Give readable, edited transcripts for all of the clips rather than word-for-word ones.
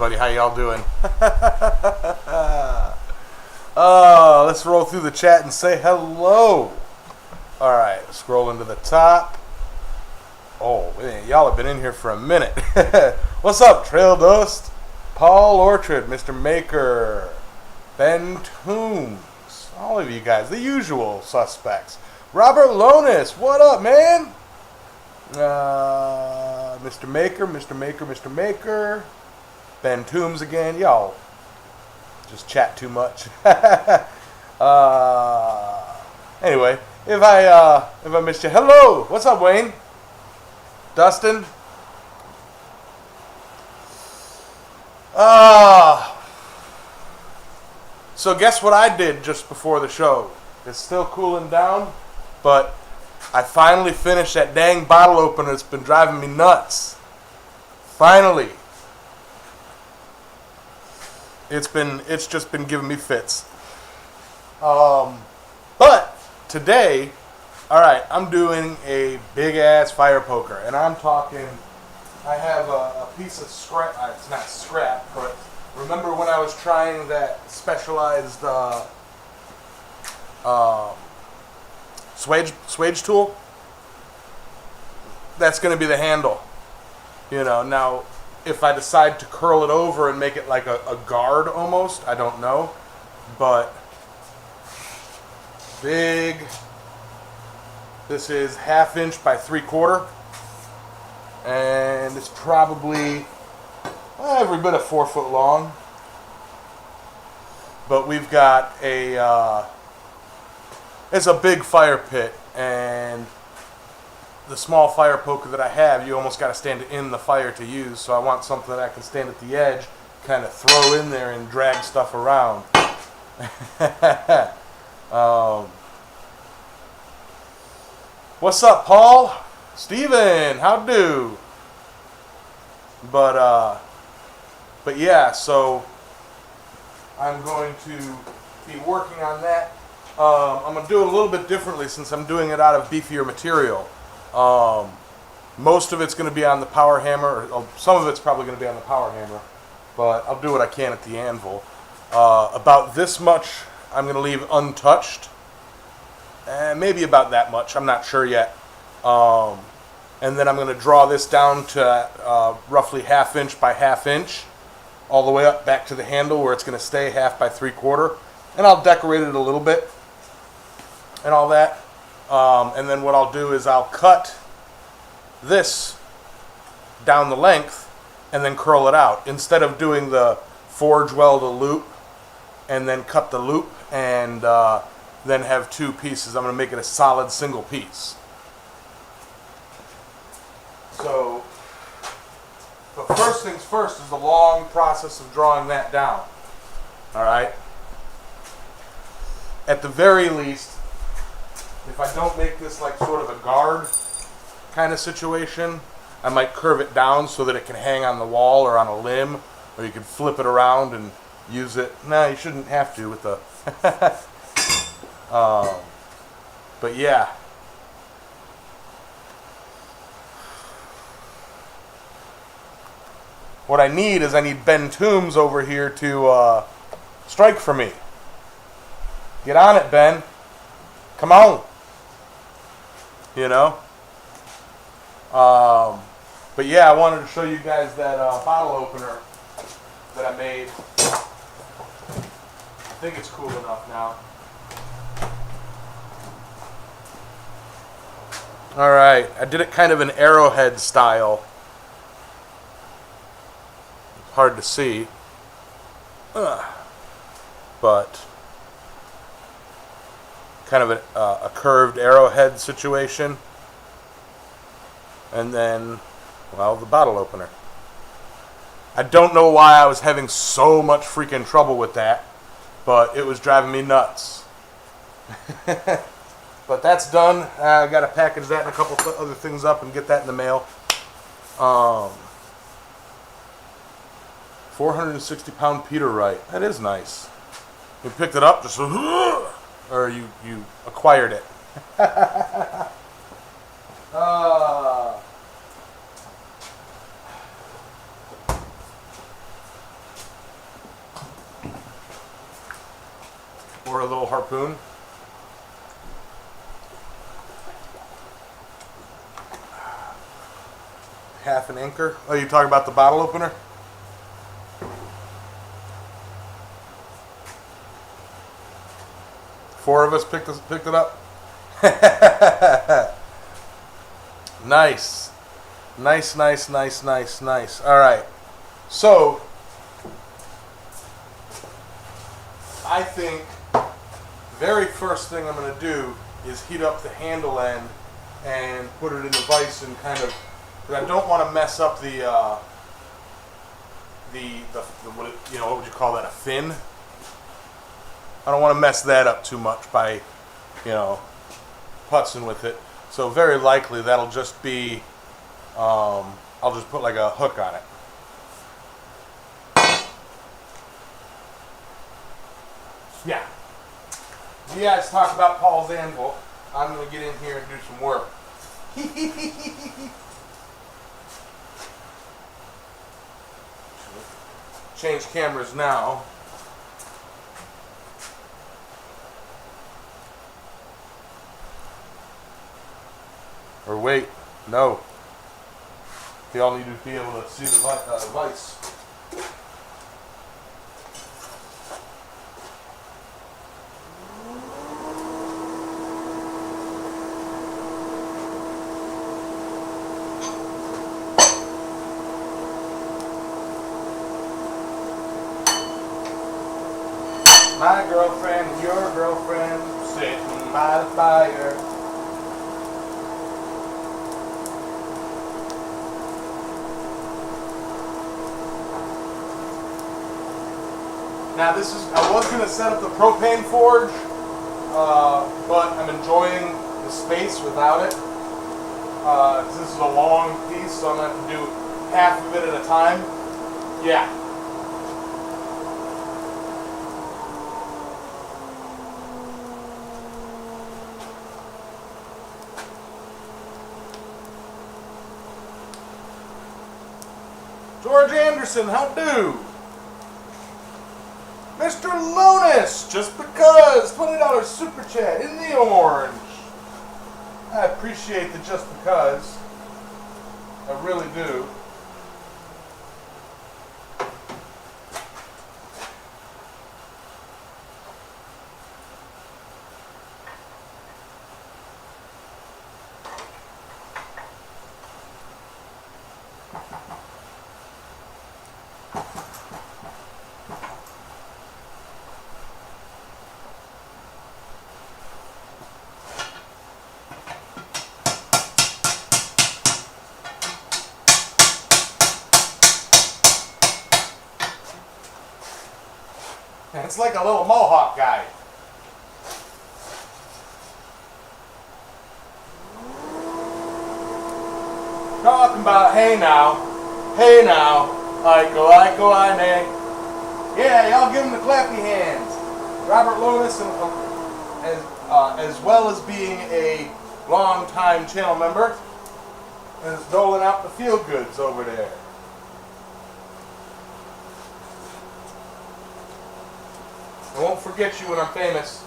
everybody. How y'all doing? Let's roll through the chat and say hello. All right, scrolling to the top. Oh, man, y'all have been in here for a minute. What's up, Trail Dust? Paul Orchard, Mr. Maker, Ben Toombs, all of you guys, the usual suspects. Robert Lonis, what up, man? Mr. Maker, Mr. Maker, Mr. Maker. Ben Toombs again. Y'all just chat too much. Anyway, if I missed you, hello. What's up, Wayne? Dustin? So guess what I did just before the show? It's still cooling down, but I finally finished that dang bottle opener. It's been driving me nuts. Finally. It's just been giving me fits. But today, alright, I'm doing a big ass fire poker, and I'm talking, I have a piece of scrap, it's not scrap, but remember when I was trying that specialized swage tool? That's going to be the handle. You know, now if I decide to curl it over and make it like a guard almost, I don't know. But big. This is 1/2 inch by 3/4. And it's probably every bit of 4 foot long. But we've got it's a big fire pit, and the small fire poker that I have, you almost got to stand in the fire to use, so I want something that I can stand at the edge, kind of throw in there and drag stuff around. What's up, Paul? Steven, how do? But yeah, so I'm going to be working on that. I'm going to do it a little bit differently since I'm doing it out of beefier material. Most of it's going to be on the power hammer, or some of it's probably going to be on the power hammer, but I'll do what I can at the anvil. About this much I'm going to leave untouched, and maybe about that much, I'm not sure yet. And then I'm going to draw this down to roughly 1/2 inch by 1/2 inch, all the way up back to the handle where it's going to stay 1/2 by 3/4, and I'll decorate it a little bit and all that. And then what I'll do is I'll cut this down the length and then curl it out. Instead of doing the forge weld a loop and then cut the loop and then have two pieces, I'm going to make it a solid single piece. So, but first things first is the long process of drawing that down. Alright? At the very least, if I don't make this like sort of a guard kind of situation, I might curve it down so that it can hang on the wall or on a limb, or you can flip it around and use it. No, you shouldn't have to with the... but yeah. What I need is Ben Toombs over here to strike for me. Get on it, Ben. Come on. You know? But yeah, I wanted to show you guys that bottle opener that I made. I think it's cool enough now. Alright, I did it kind of an arrowhead style. It's hard to see. But kind of a curved arrowhead situation. And then, well, the bottle opener. I don't know why I was having so much freaking trouble with that, but it was driving me nuts. But that's done. I got to package that and a couple other things up and get that in the mail. 460-pound Peterite. That is nice. You picked it up just so, or you acquired it. or a little harpoon. Half an anchor. Oh, you talking about the bottle opener? Four of us picked it up. Nice. Nice, nice, nice, nice, nice. All right. So, I think very first thing I'm going to do is heat up the handle end and put it in the vise and kind of, because I don't want to mess up the what, you know, what would you call that, a fin? I don't want to mess that up too much by, you know, putzing with it. So very likely that'll just be, I'll just put like a hook on it. Yeah. You guys talk about Paul's anvil. I'm going to get in here and do some work. Change cameras now. Or wait, no. Y'all need to be able to see the vise. My girlfriend and your girlfriend sitting by the fire. Now this is, I was going to set up the propane forge, but I'm enjoying the space without it. This is a long piece, so I'm going to have to do half of it at a time. Yeah. George Anderson, how do? Mr. Lonis, just because, $20 super chat in the orange. I appreciate the just because. I really do. It's like a little mohawk guy. Talking about hey now, Iko, I nay. Yeah, y'all give him the clappy hands. Robert Lonis, as well as being a long-time channel member, is doling out the feel goods over there. I won't forget you when I'm famous.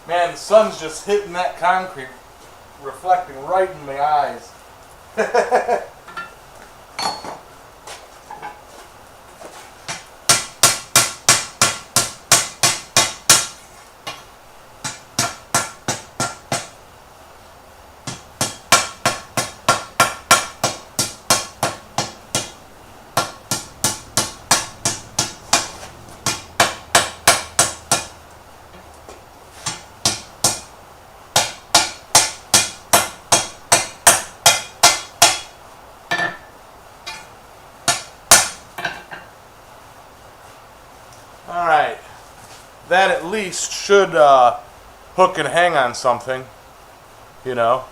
Man, the sun's just hitting that concrete, reflecting right in my eyes. that at least should hook and hang on something, you know.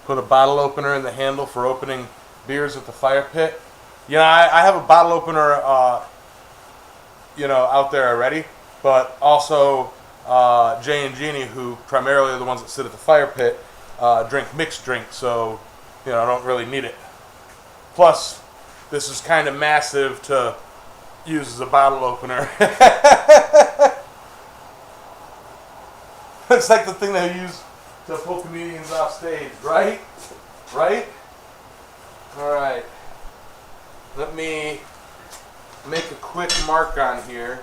Put a bottle opener in the handle for opening beers at the fire pit. You know, I have a bottle opener, you know, out there already, but also Jay and Jeannie, who primarily are the ones that sit at the fire pit, drink mixed drinks, so, you know, I don't really need it. Plus, this is kind of massive to use as a bottle opener. It's like the thing they use to pull comedians off stage, right? Right? Alright. Let me make a quick mark on here,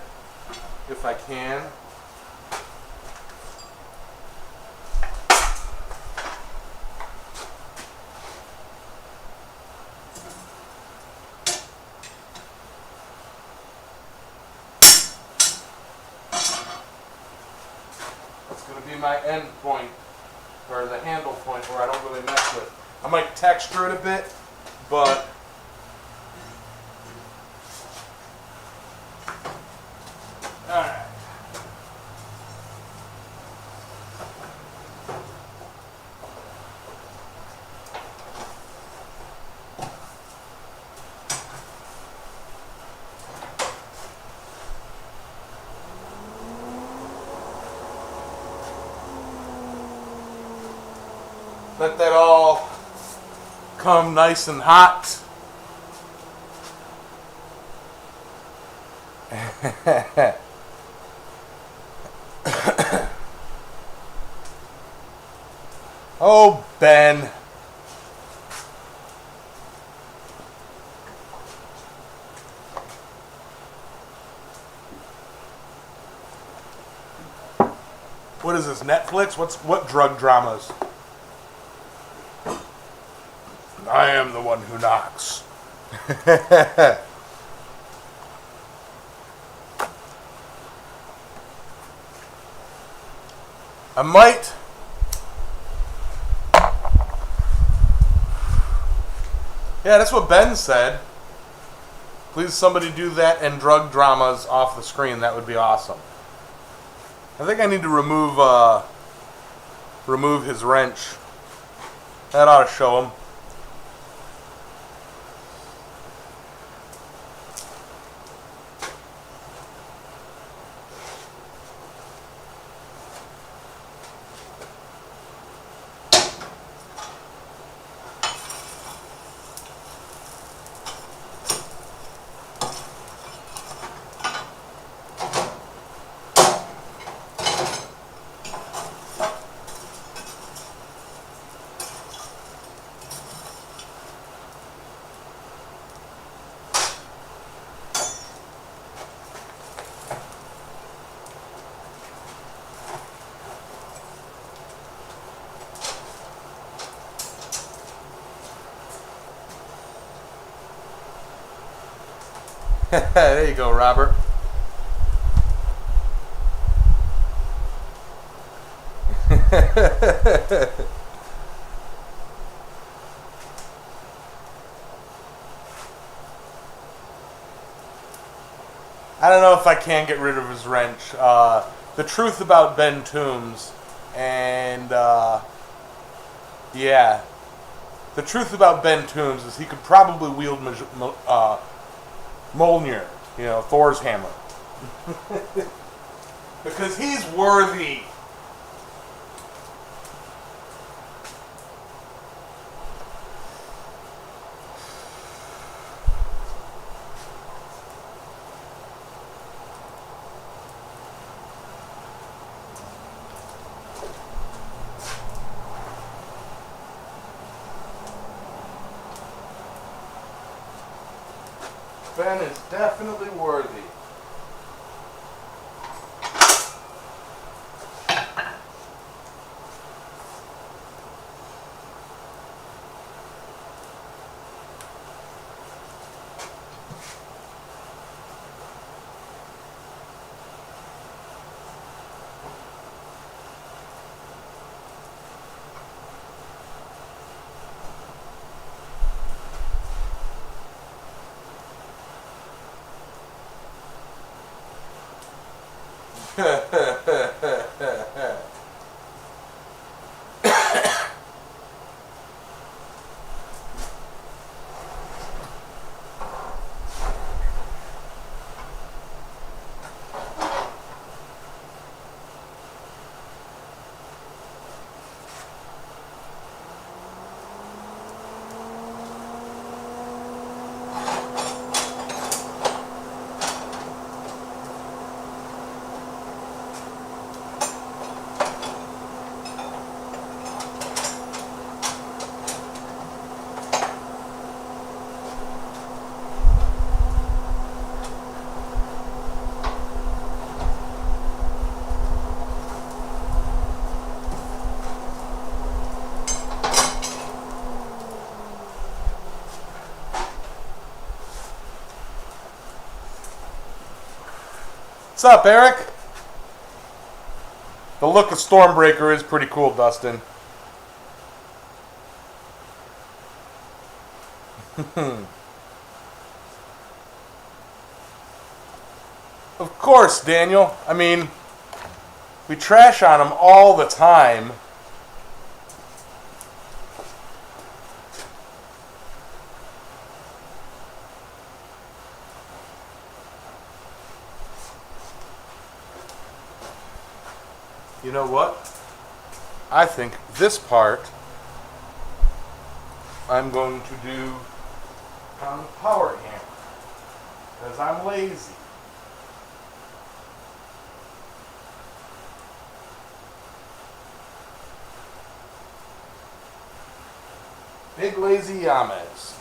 if I can. That's going to be my end point, or the handle point where I don't really mess with. I might texture it a bit, but alright. Let that all come nice and hot. Oh, Ben. What is this, Netflix? What drug dramas? I am the one who knocks. I might. Yeah, that's what Ben said. Please somebody do that and drug dramas off the screen. That would be awesome. I think I need to remove his wrench. That ought to show him. There you go, Robert. I don't know if I can get rid of his wrench. The truth about Ben Toombs, and yeah, the truth about Ben Toombs is he could probably wield Mjolnir, you know, Thor's hammer. Because he's worthy. Ben is definitely worthy. What's up, Eric? The look of Stormbreaker is pretty cool, Dustin. Of course, Daniel. I mean, we trash on him all the time. You know what? I think this part I'm going to do on the power hammer because I'm lazy. Big lazy Yamez.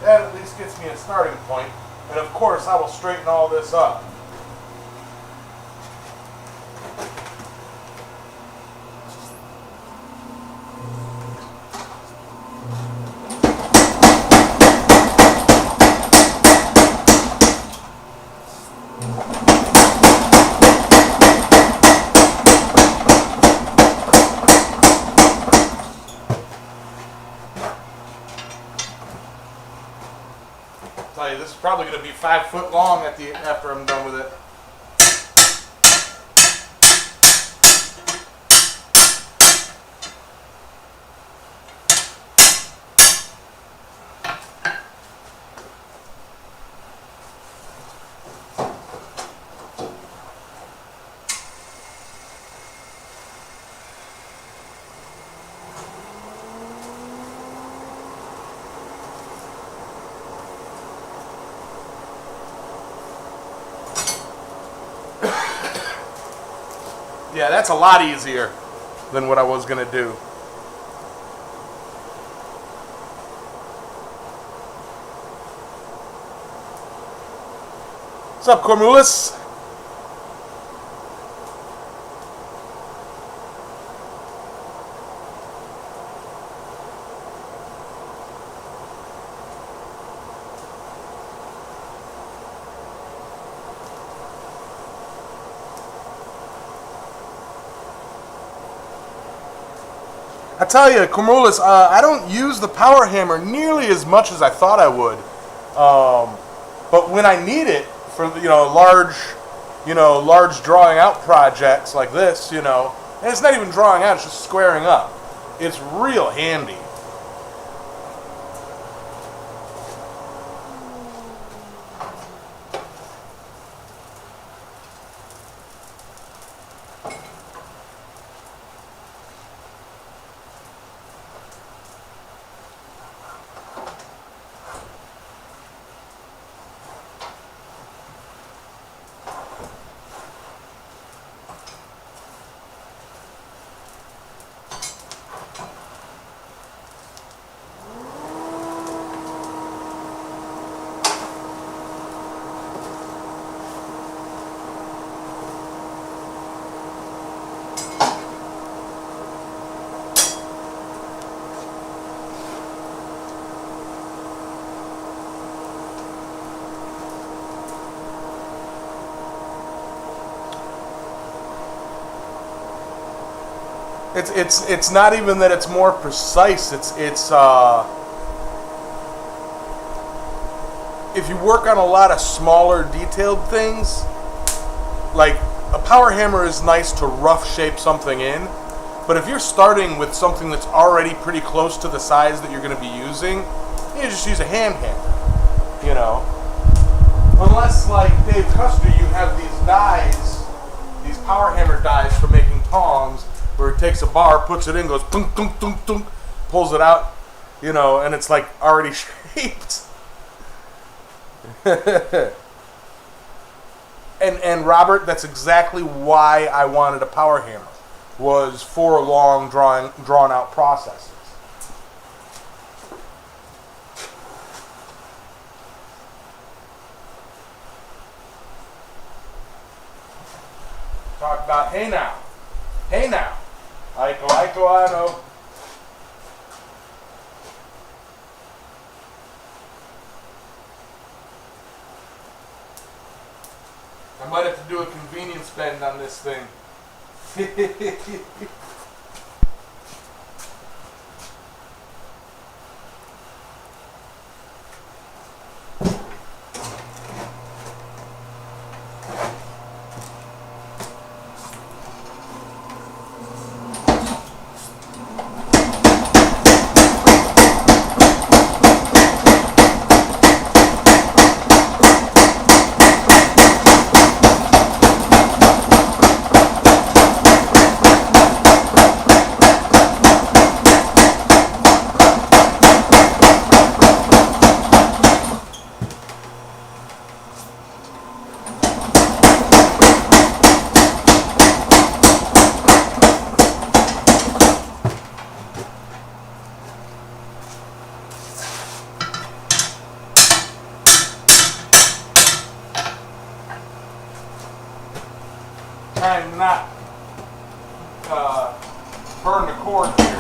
That at least gets me a starting point, and of course I will straighten all this up. Tell you, this is probably going to be 5 foot long after I'm done with it. Yeah, that's a lot easier than what I was going to do. What's up, Cormulus? I tell you, Cormulus, I don't use the power hammer nearly as much as I thought I would. But when I need it for large drawing out projects like this, and it's not even drawing out, it's just squaring up. It's real handy. It's not even that it's more precise. It's if you work on a lot of smaller detailed things, like a power hammer is nice to rough shape something in, but if you're starting with something that's already pretty close to the size that you're going to be using, you just use a hand hammer, Unless, like Dave Custer, you have these dies, these power hammer dies for making tongs, where he takes a bar, puts it in, goes tunk, tunk, tunk, tunk, pulls it out, and it's like already shaped. and Robert, that's exactly why I wanted a power hammer, was for long drawn out processes. Talk about hey now. Aiko, I know. I might have to do a convenience spend on this thing. Trying to not burn the cord here.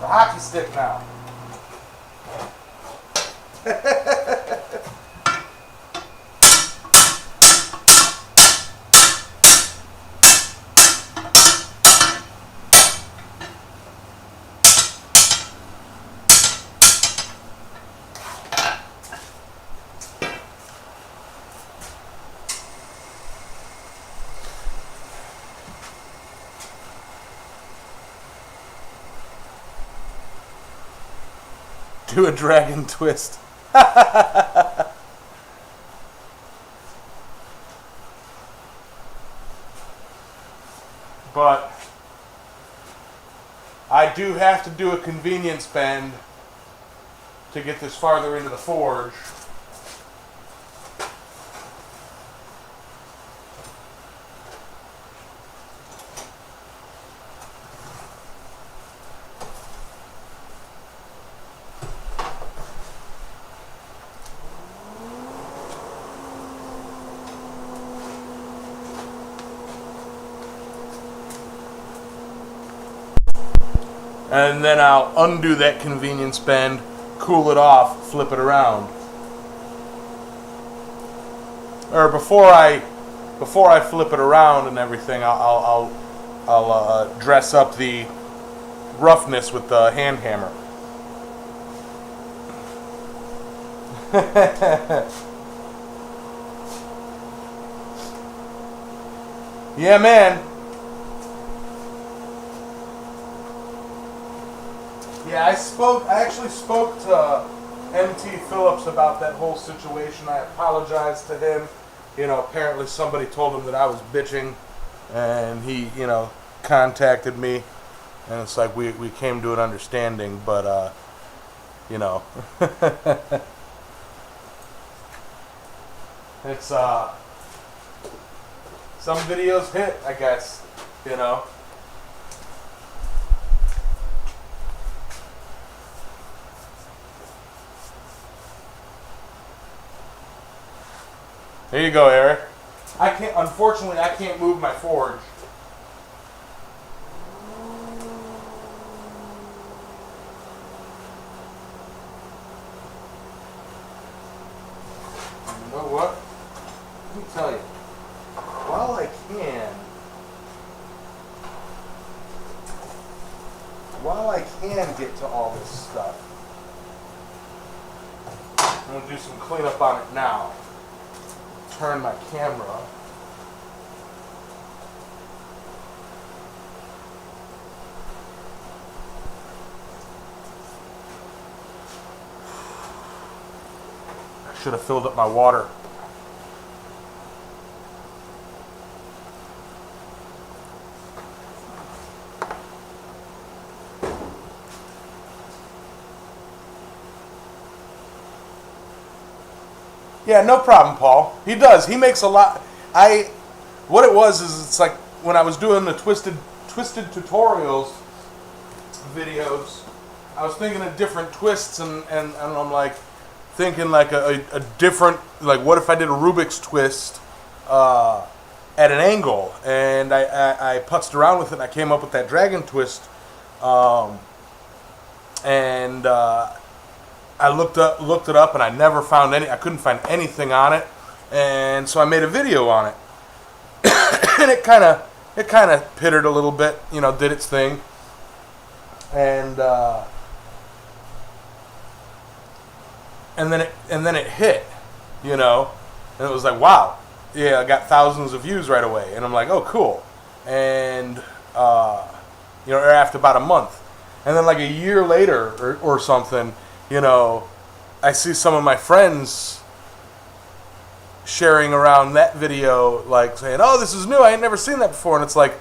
Hockey stick now. Do a dragon twist. But I do have to do a convenience bend to get this farther into the forge. and then I'll undo that convenience bend, cool it off, flip it around. Or before I flip it around and everything, I'll dress up the roughness with the hand hammer. Yeah, man. Yeah, I actually spoke to MT Phillips about that whole situation. I apologized to him. You know, apparently somebody told him that I was bitching, and he, you know, contacted me, and it's like we came to an understanding, but, you know, it's, some videos hit, I guess, you know. There you go, Eric. Unfortunately, I can't move my forge. You know what? Let me tell you. While I can get to all this stuff, I'm going to do some cleanup on it now. Turn my camera. I should have filled up my water. Yeah, no problem, Paul. He does. He makes a lot. What it was is it's like when I was doing the twisted tutorials videos, I was thinking of different twists and I'm like thinking like a different, like what if I did a Rubik's twist at an angle, and I putzed around with it and I came up with that dragon twist, and I looked it up and I never found I couldn't find anything on it, and so I made a video on it. And it kind of pittered a little bit, you know, did its thing, and then it hit, you know, and it was like, wow, yeah, I got thousands of views right away, and I'm like, oh, cool, and you know, after about a month, and then like a year later or something, you know, I see some of my friends sharing around that video, like saying, oh, this is new, I ain't never seen that before. And it's like,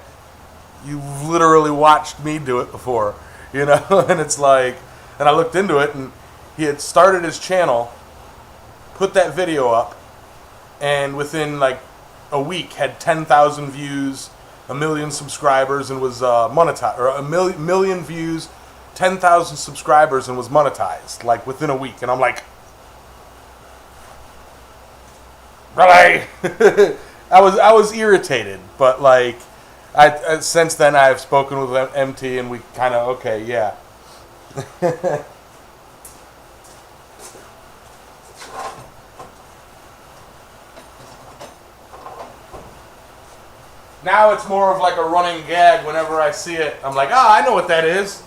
you literally watched me do it before, you know. And it's like, and I looked into it, and he had started his channel, put that video up, and within like a week had 10,000 views, 1 million subscribers, and was monetized, or a million views, 10,000 subscribers, and was monetized like within a week. And I'm like, really? I was irritated, but like I since then I've spoken with MT, and we kind of, okay, yeah. Now it's more of like a running gag. Whenever I see it, I'm like, I know what that is.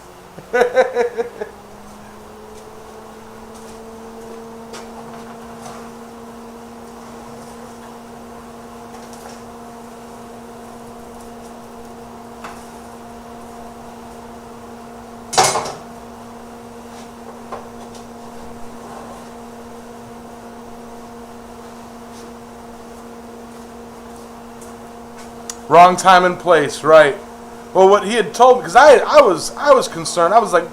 Wrong time and place, right? Well, what he had told me, because I was concerned. I was like,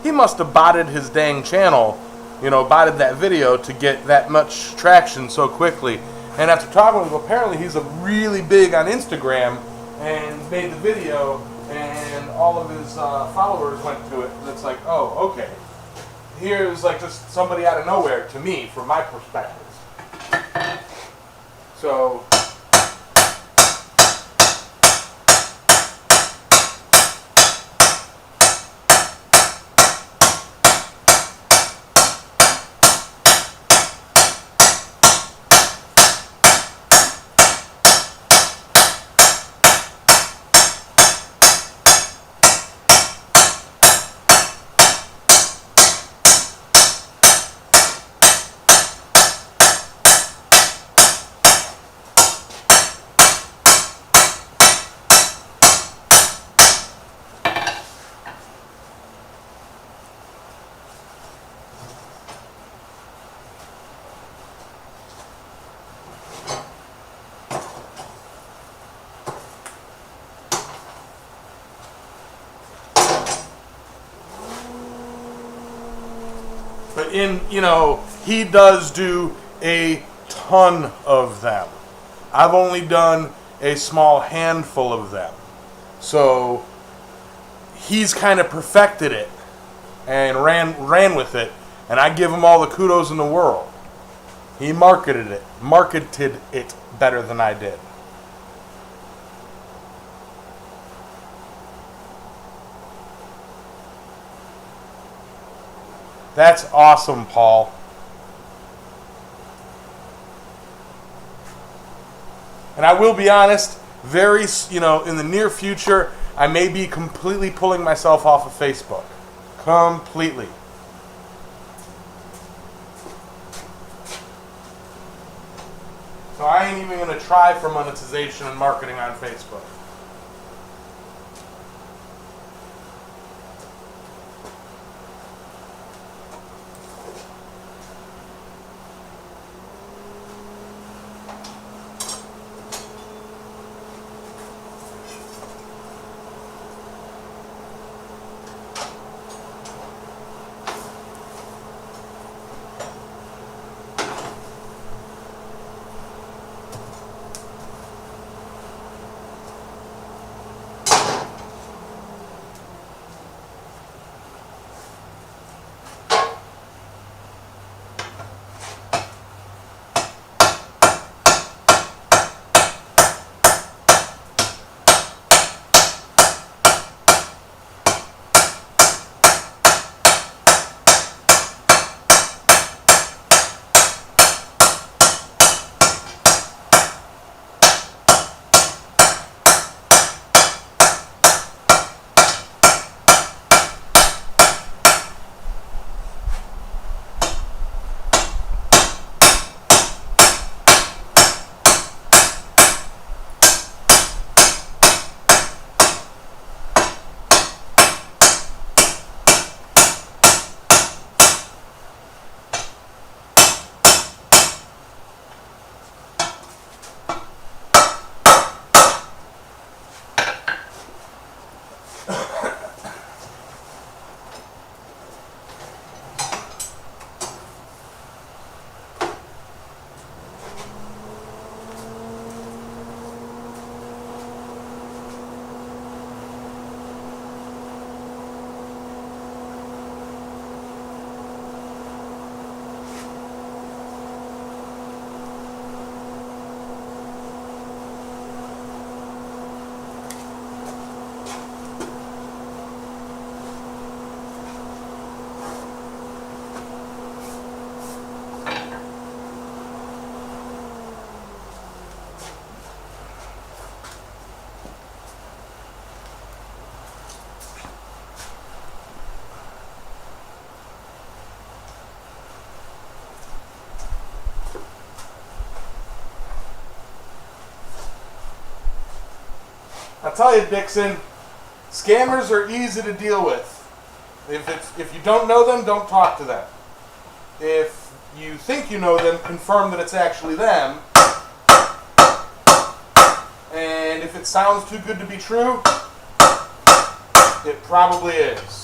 he must have botted his dang channel, you know, botted that video to get that much traction so quickly. And after talking with him, apparently he's a really big on Instagram, and made the video, and all of his followers went to it. And it's like, oh, okay. Here's like just somebody out of nowhere to me, from my perspective. So. he does do a ton of them. I've only done a small handful of them. So he's kind of perfected it and ran with it, and I give him all the kudos in the world. He marketed it better than I did. That's awesome, Paul. And I will be honest, in the near future, I may be completely pulling myself off of Facebook. Completely. So I ain't even going to try for monetization and marketing on Facebook. I'll tell you, Dixon, scammers are easy to deal with. If you don't know them, don't talk to them. If you think you know them, confirm that it's actually them. And if it sounds too good to be true, it probably is.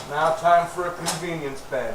Now time for a convenience pen.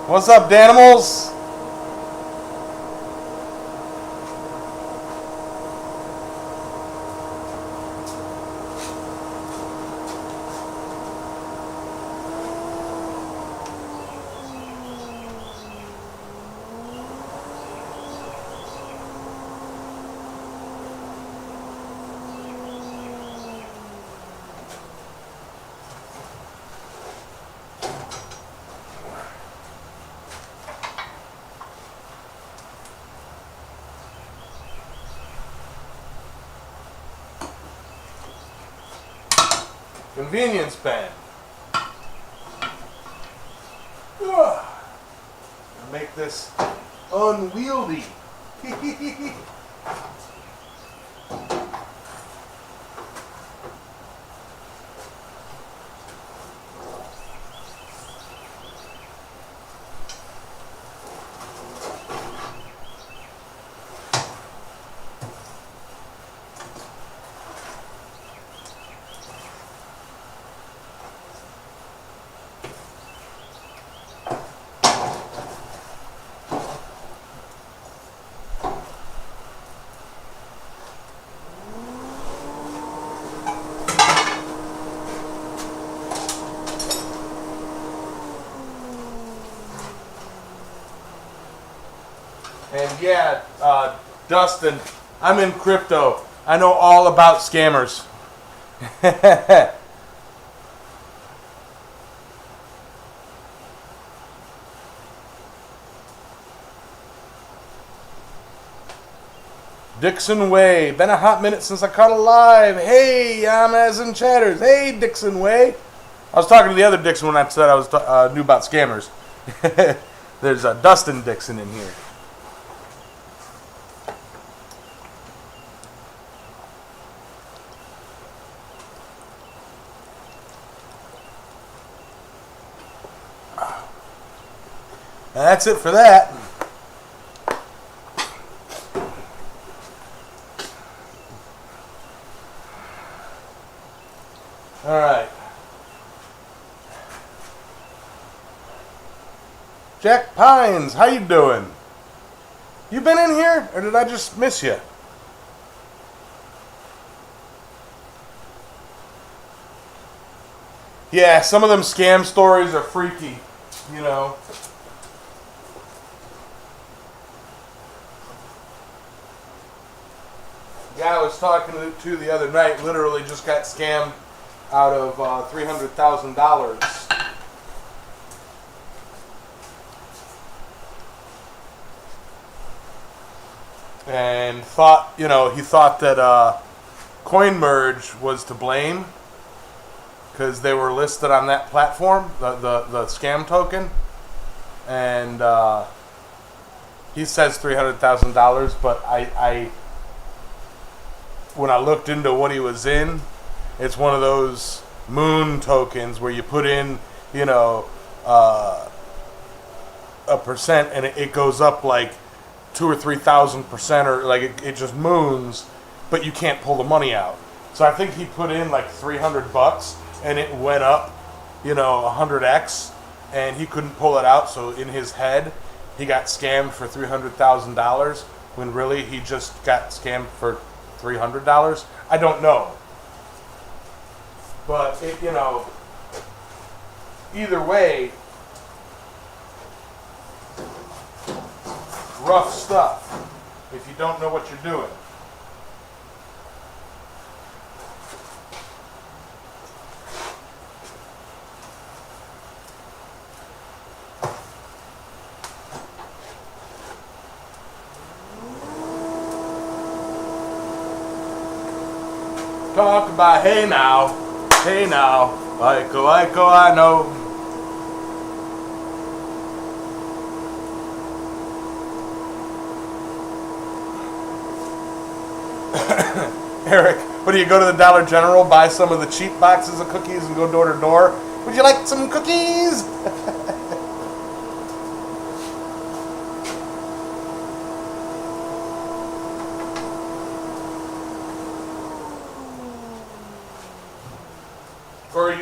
What's up, Danimals? Convenience pen. Make this unwieldy. And yeah, Dustin, I'm in crypto. I know all about scammers. Dixon Way. Been a hot minute since I caught a live. Hey, Yamez and Chatters. Hey, Dixon Way. I was talking to the other Dixon when I said I was knew about scammers. There's a Dustin Dixon in here. And that's it for that. All right. Jack Pines, how you doing? You been in here, or did I just miss you? Yeah, some of them scam stories are freaky, you know. The guy I was talking to the other night literally just got scammed out of $300,000. And thought, you know, he thought that CoinMerge was to blame because they were listed on that platform, the scam token. And he says $300,000, but I when I looked into what he was in, it's one of those moon tokens where you put in, you know, a percent and it goes up like 2,000 or 3,000%, or like it just moons, but you can't pull the money out. So I think he put in like $300 and it went up, you know, 100x, and he couldn't pull it out. So in his head, he got scammed for $300,000 when really he just got scammed for $300. I don't know. But, it, you know, either way, rough stuff if you don't know what you're doing. Talk about hey now, Iko, I know. Eric, what do you go to the Dollar General, buy some of the cheap boxes of cookies and go door to door? Would you like some cookies?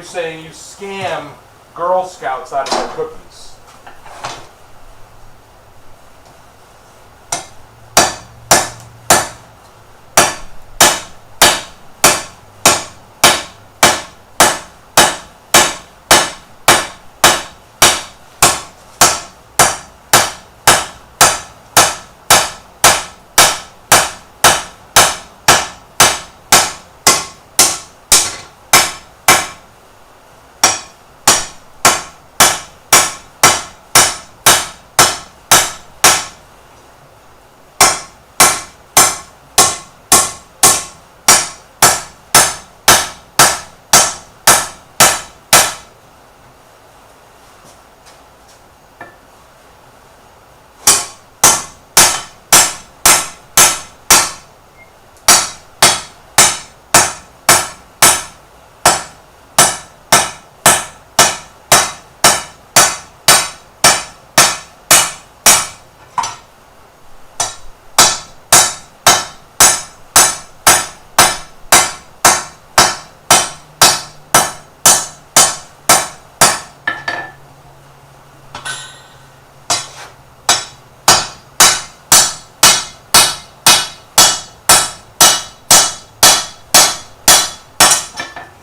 saying you scam Girl Scouts out of their cookies.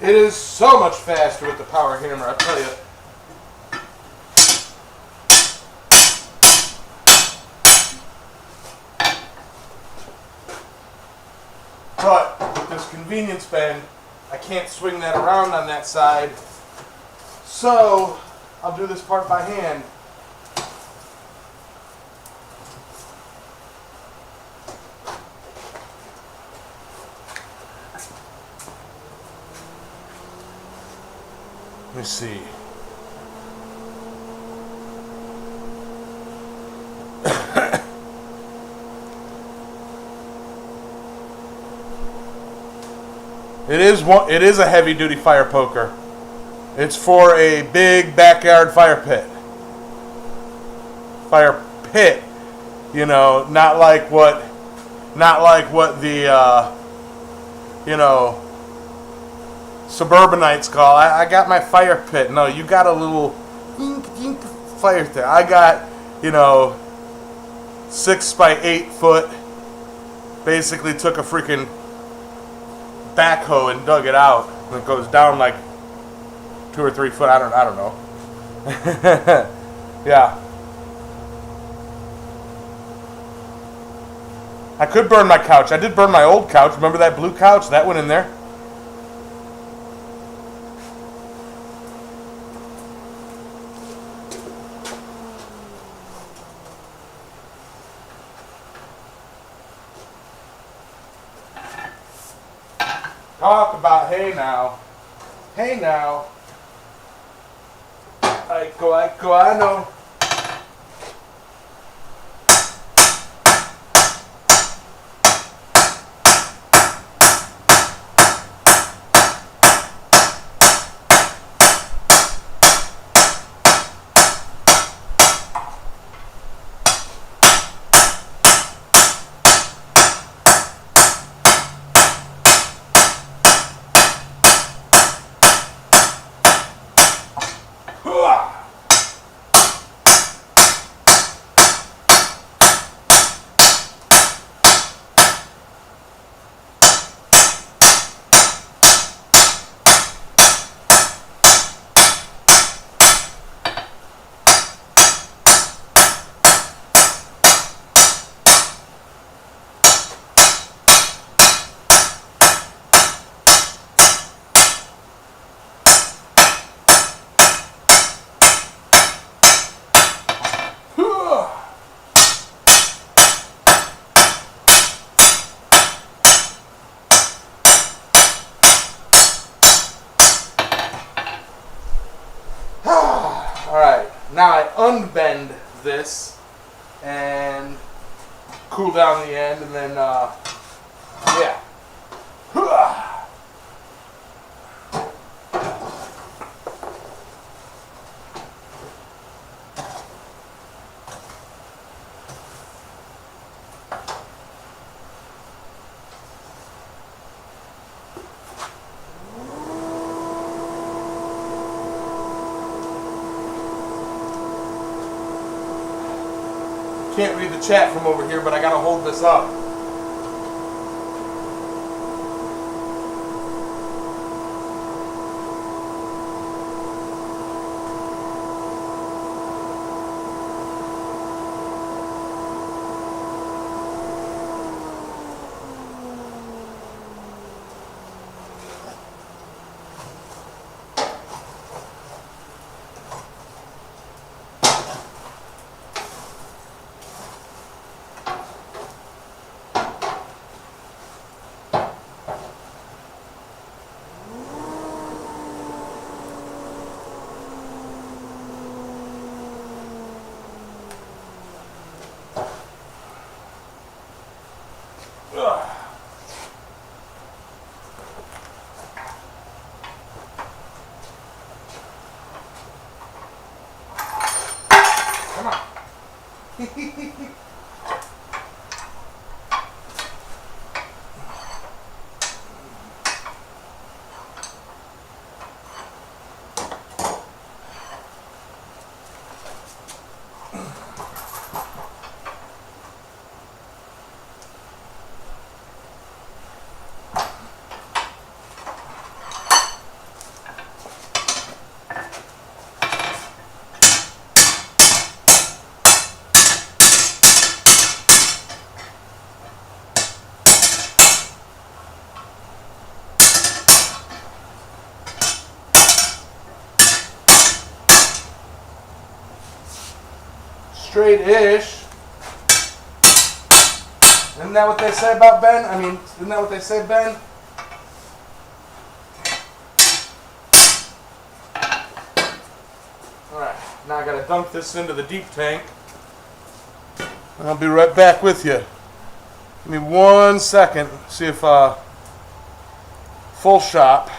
It is so much faster with the power hammer, I tell you. But with this convenience bend, I can't swing that around on that side. So I'll do this part by hand. Let me see. It is a heavy duty fire poker. It's for a big backyard fire pit. Fire pit, you know, not like what the suburbanites call. I got my fire pit. No, you got a little fire pit. I got, 6 by 8 foot. Basically took a freaking backhoe and dug it out. And it goes down like 2 or 3 foot. I don't know. Yeah. I could burn my couch. I did burn my old couch. Remember that blue couch? That went in there. Talk about hey now. Hey now. I know. Alright, now I unbend this and cool down the end and then, yeah. Can't read the chat from over here, but I gotta hold this up. Come on. Straight-ish. Isn't that what they say about Ben? I mean, isn't that what they say, Ben? Alright, now I gotta dunk this into the deep tank. I'll be right back with you. Give me 1 second. See if full shot.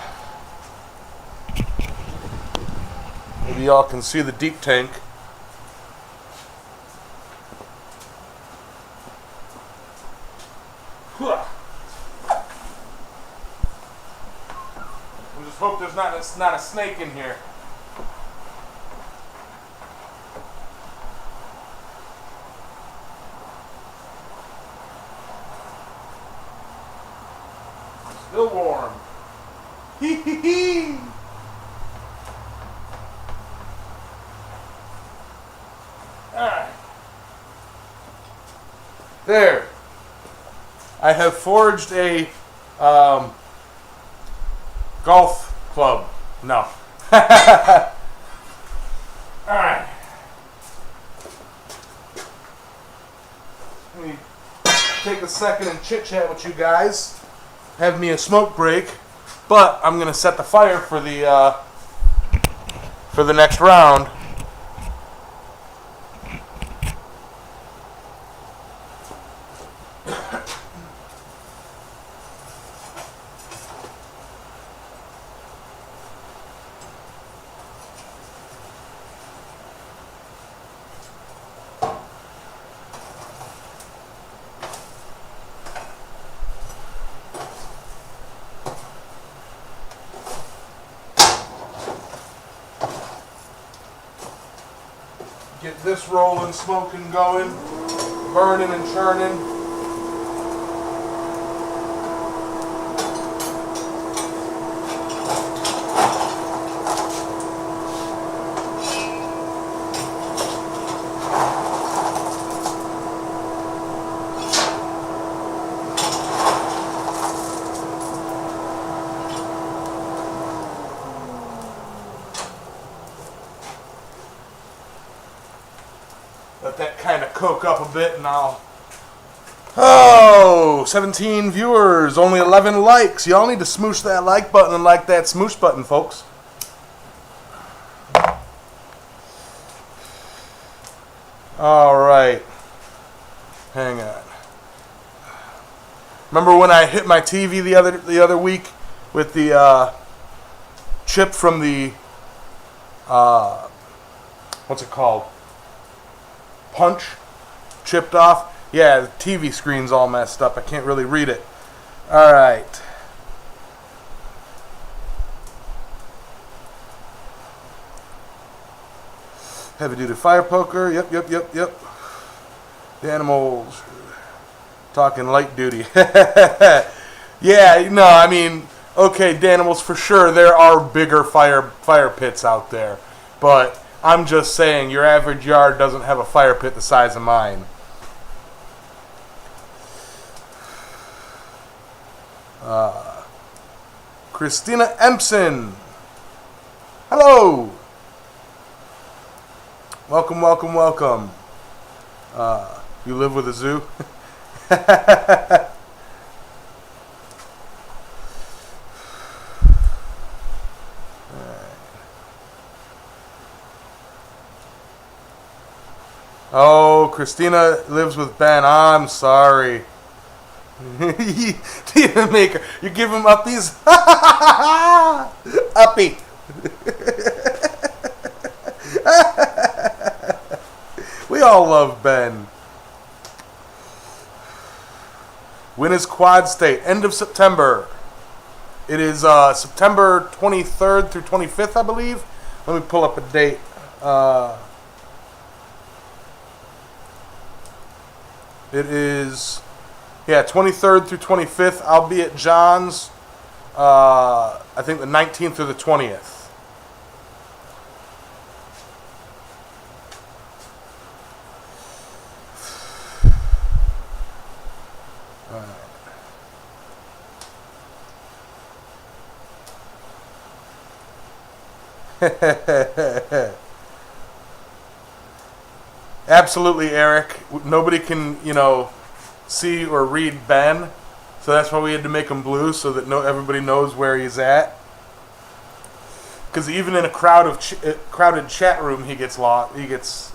Maybe y'all can see the deep tank. I just hope there's not a snake in here. Still warm. Hee hee hee. Alright. There. I have forged a golf club. No. Alright. Let me take a second and chit chat with you guys. Have me a smoke break. But I'm gonna set the fire for the next round. Get this rolling, smoking, going, burning and churning. Let that kind of coke up a bit and I'll... Oh, 17 viewers, only 11 likes. Y'all need to smoosh that like button and like that smoosh button, folks. All right. Hang on. Remember when I hit my TV the other week with the chip from the what's it called? Punch chipped off. Yeah, the TV screen's all messed up. I can't really read it. All right. Heavy duty fire poker. Yep. The animals talking light duty. Yeah, no, I mean, okay, Danimals, for sure, there are bigger fire pits out there. But I'm just saying, your average yard doesn't have a fire pit the size of mine. Christina Empson. Hello. Welcome, welcome, welcome. You live with a zoo? Oh, Christina lives with Ben. I'm sorry. You give him uppies? Uppy. We all love Ben. When is Quad State? End of September. It is September 23rd through 25th, I believe. Let me pull up a date. It is, 23rd through 25th. I'll be at John's, I think the 19th through the 20th. Absolutely, Eric. Nobody can, see or read Ben, so that's why we had to make him blue so that everybody knows where he's at. Because even in a crowded chat room, he gets lost. He gets,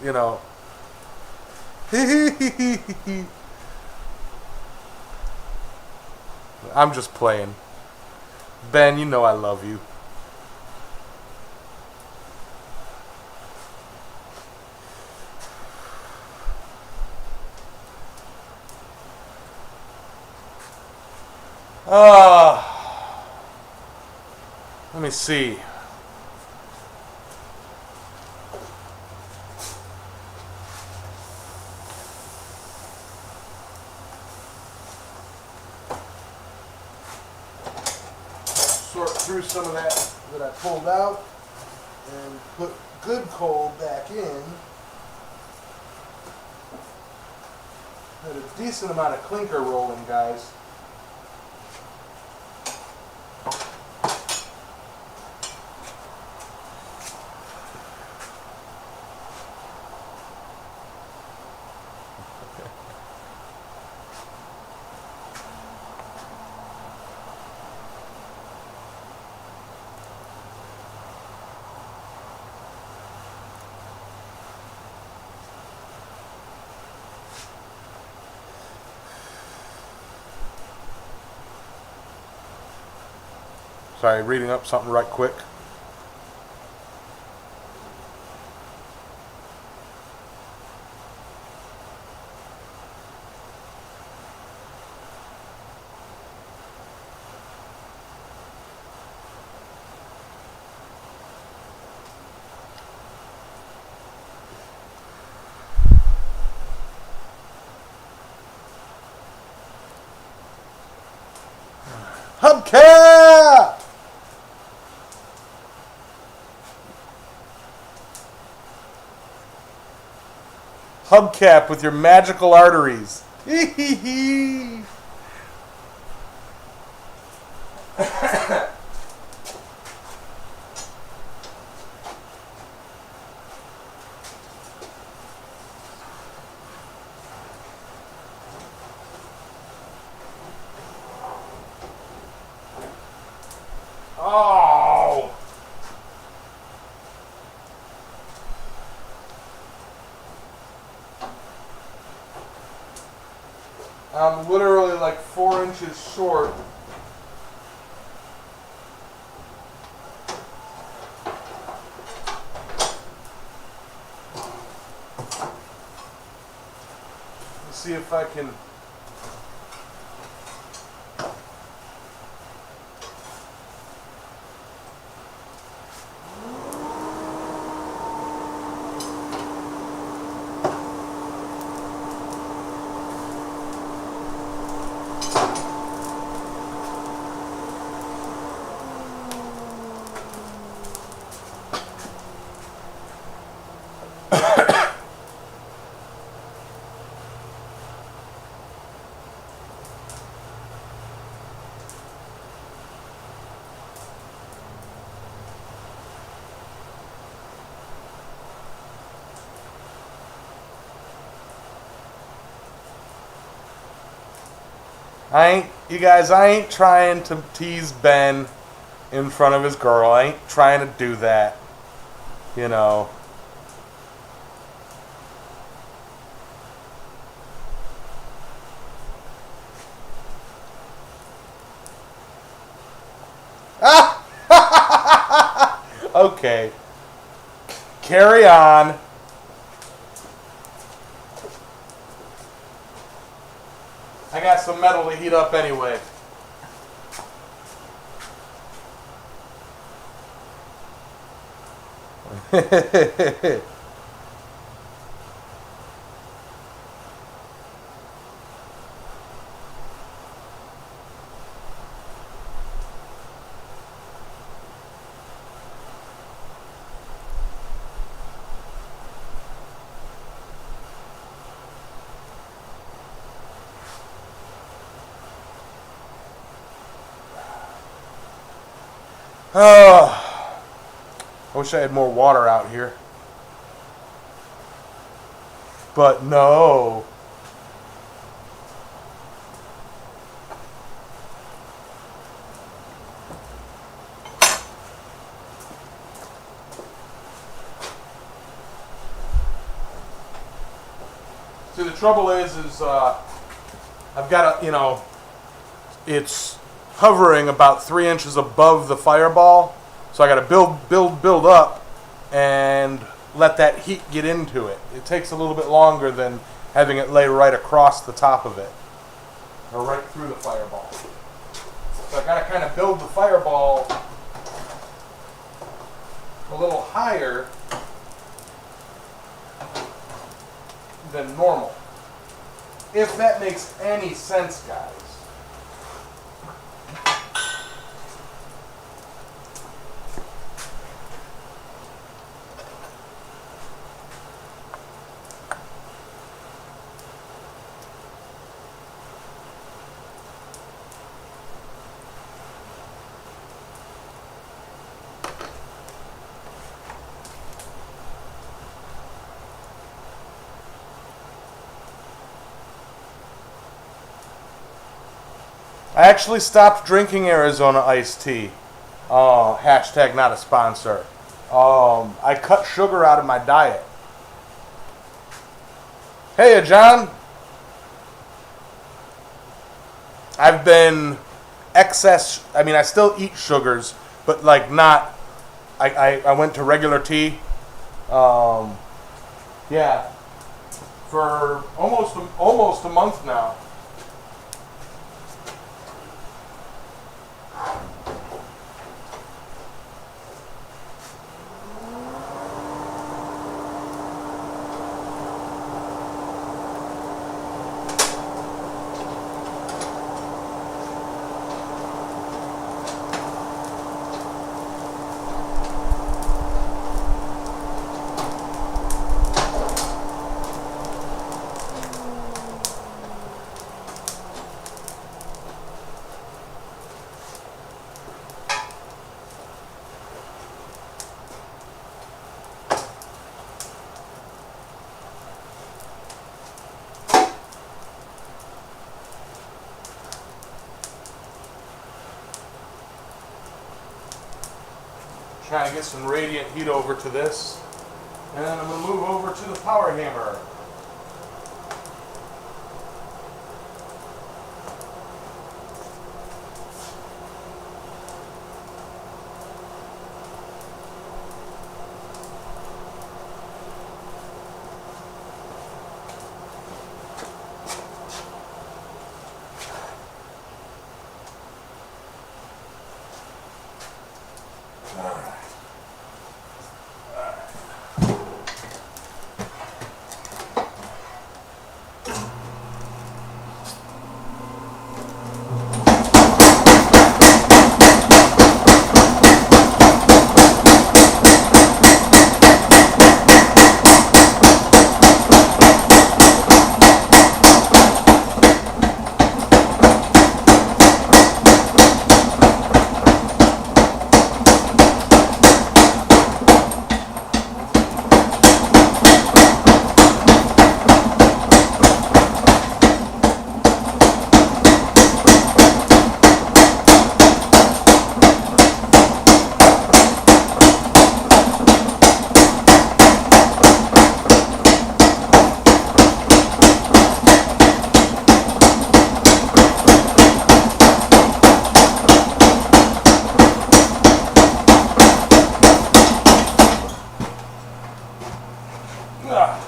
I'm just playing. Ben, you know I love you. Let me see. Sort through some of that I pulled out and put good coal back in. Had a decent amount of clinker rolling, guys. Sorry, reading up something right quick. Hubcap! Hubcap with your magical arteries. Oh! I'm literally like 4 inches short. Let's see if I can. I ain't trying to tease Ben in front of his girl. I ain't trying to do that. You know. Ah! Okay. Carry on. I got some metal to heat up anyway. Oh, I wish I had more water out here. But no. See, the trouble is I've got a, it's hovering about 3 inches above the fireball, so I got to build up and let that heat get into it. It takes a little bit longer than having it lay right across the top of it, or right through the fireball. So I got to kind of build the fireball a little higher than normal. If that makes any sense, guys. I actually stopped drinking Arizona iced tea. Hashtag not a sponsor. I cut sugar out of my diet. Hey, John. I've been I still eat sugars, but like not, I went to regular tea. Yeah. For almost a month now. Trying to get some radiant heat over to this. And then I'm going to move over to the power hammer. Ah.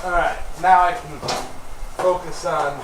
Alright, now I can focus on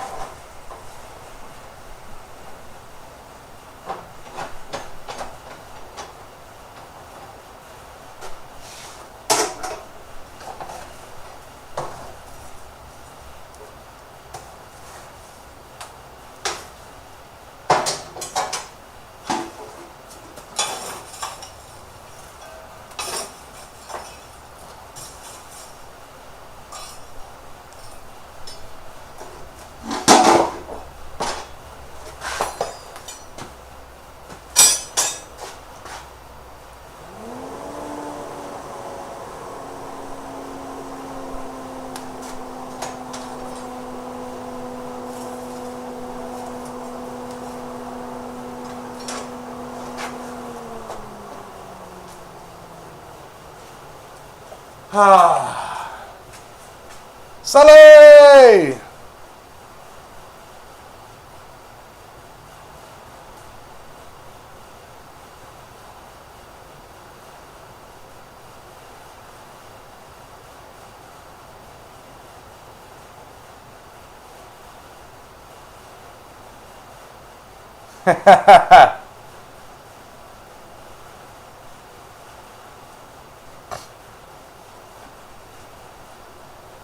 Sully!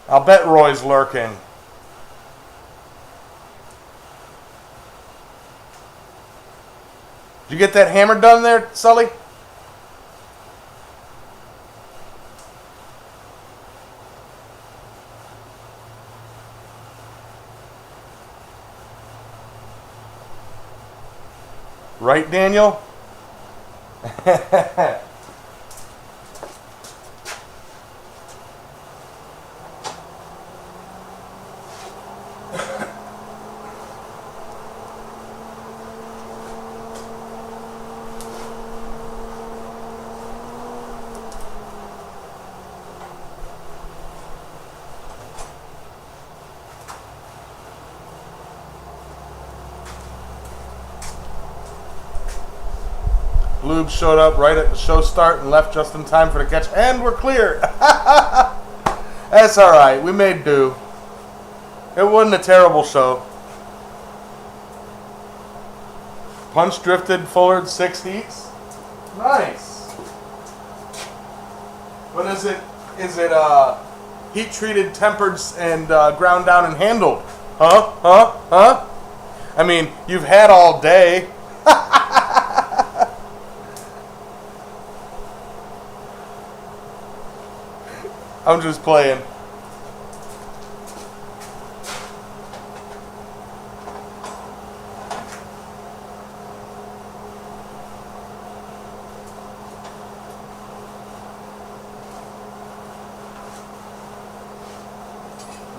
I'll bet Roy's lurking. Did you get that hammer done there, Sully? Right, Daniel? Lube showed up right at the show start and left just in time for the catch, and we're clear. That's all right. We made do. It wasn't a terrible show. Punch drifted forward 6 heats. Nice. What is it? Is it heat treated, tempered, and ground down and handled? Huh? I mean, you've had all day. I'm just playing.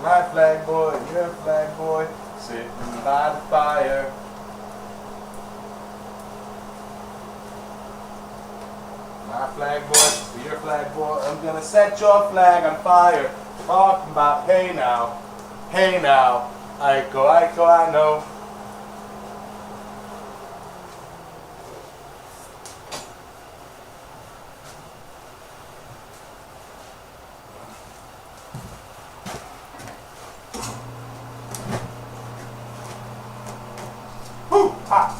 My flag boy, your flag boy, sitting by the fire. My flag boy, your flag boy, I'm gonna set your flag on fire. Talking about hey now, Aiko, I know. Whoo, hot.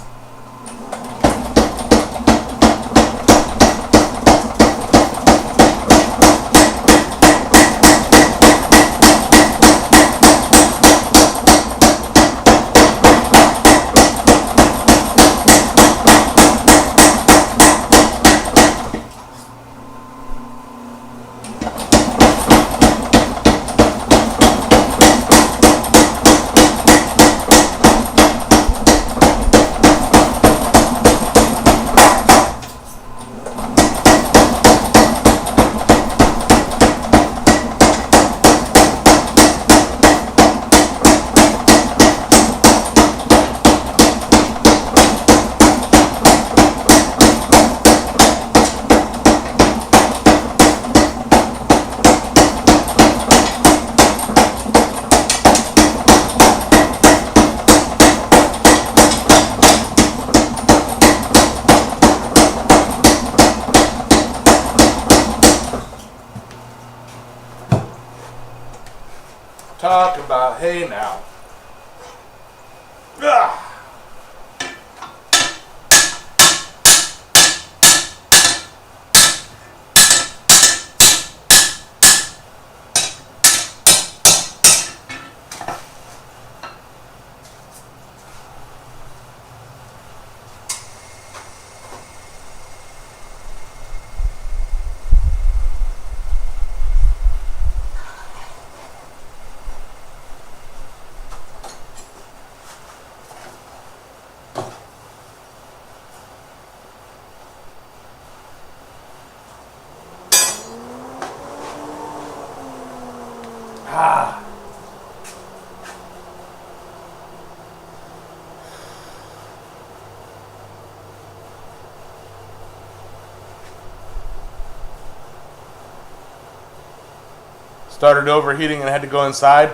Talking about, hey now. Ah. Ah. Started overheating and had to go inside.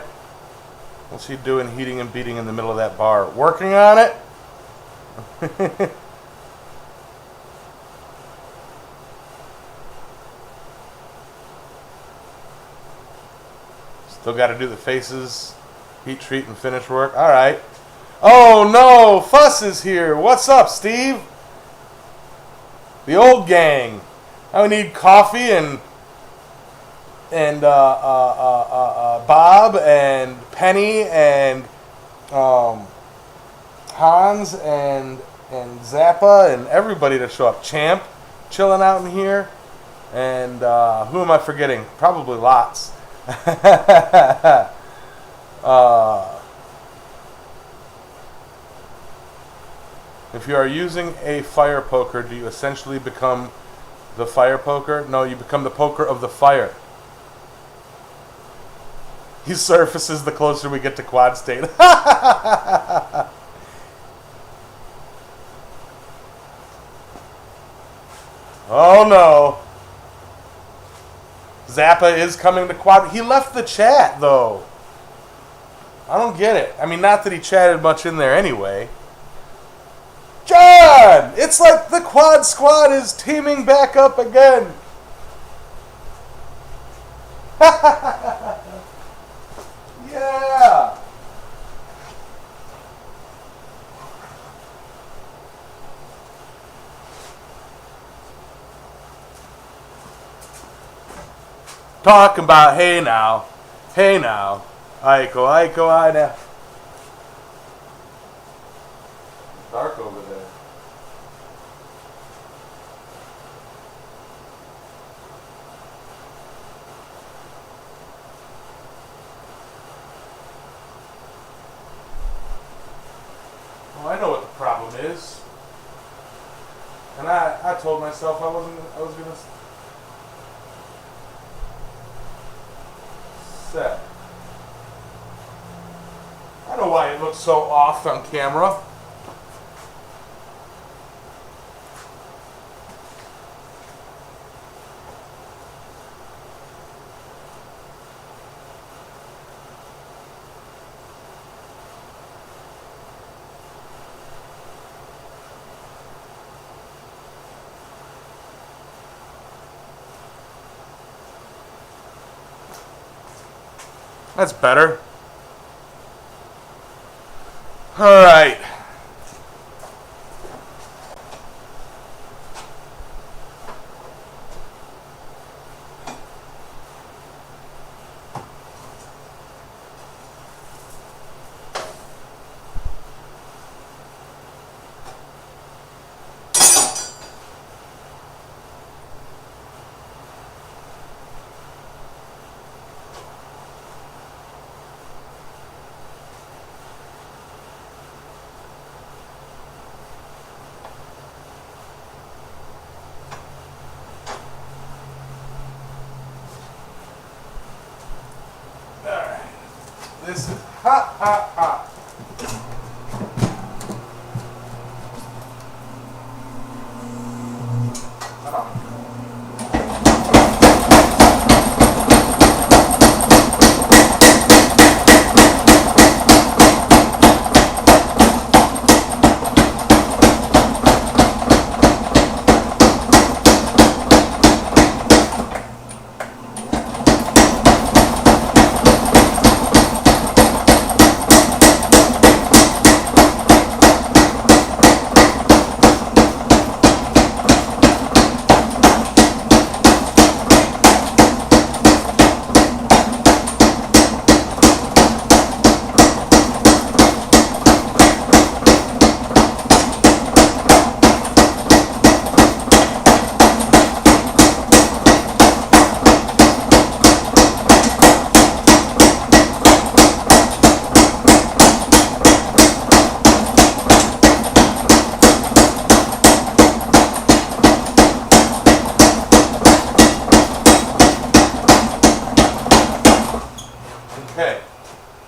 What's he doing heating and beating in the middle of that bar? Working on it? Still got to do the faces, heat treat, and finish work. All right. Oh no, Fuss is here. What's up, Steve? The old gang. Now we need coffee and Bob and Penny and Hans and Zappa and everybody to show up. Champ chilling out in here. And who am I forgetting? Probably lots. If you are using a fire poker, do you essentially become the fire poker? No, you become the poker of the fire. He surfaces the closer we get to quad state. Oh no. Zappa is coming to quad. He left the chat though. I don't get it. I mean, not that he chatted much in there anyway. John! It's like the quad squad is teaming back up again. Yeah. Talking about, hey now, Aiko, I now. Dark over there. Well, I know what the problem is, and I told myself I was gonna set. I know why it looks so off on camera. That's better. All right. This is hot, hot, hot.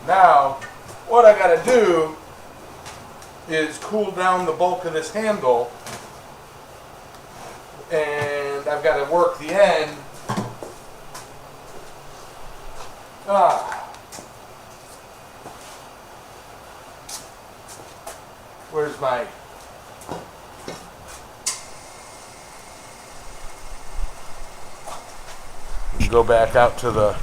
Now, what I gotta do is cool down the bulk of this handle, and I've got to work the end. Where's my... Go back out to the...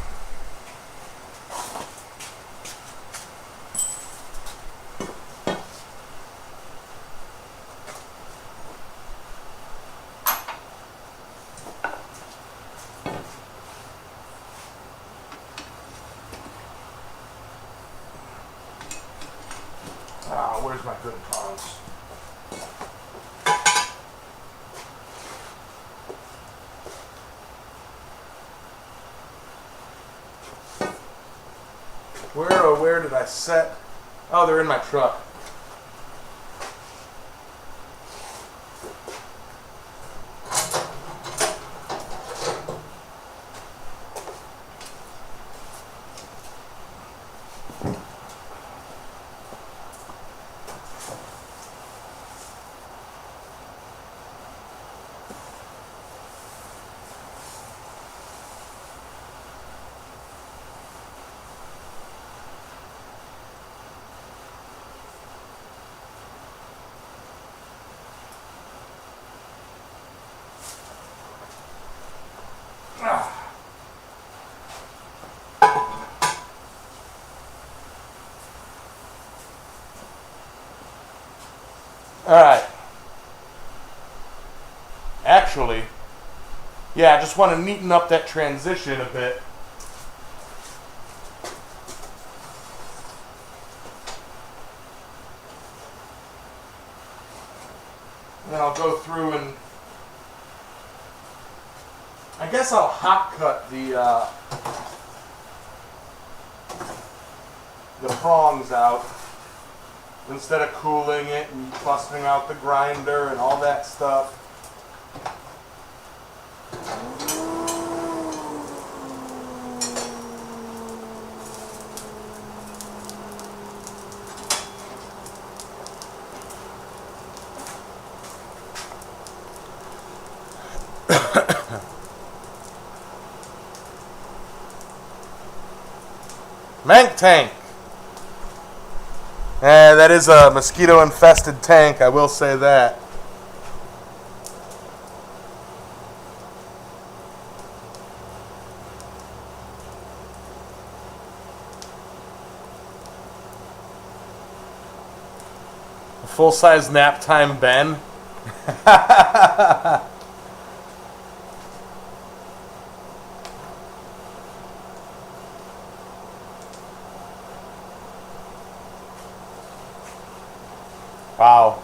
where's my good tongs? Where did I set? Oh, they're in my truck. Alright. Actually, yeah, I just want to neaten up that transition a bit. And then I'll go through and I guess I'll hot cut the prongs out instead of cooling it and busting out the grinder and all that stuff. Mank tank. That is a mosquito-infested tank, I will say that. A full-size nap time Ben. Wow.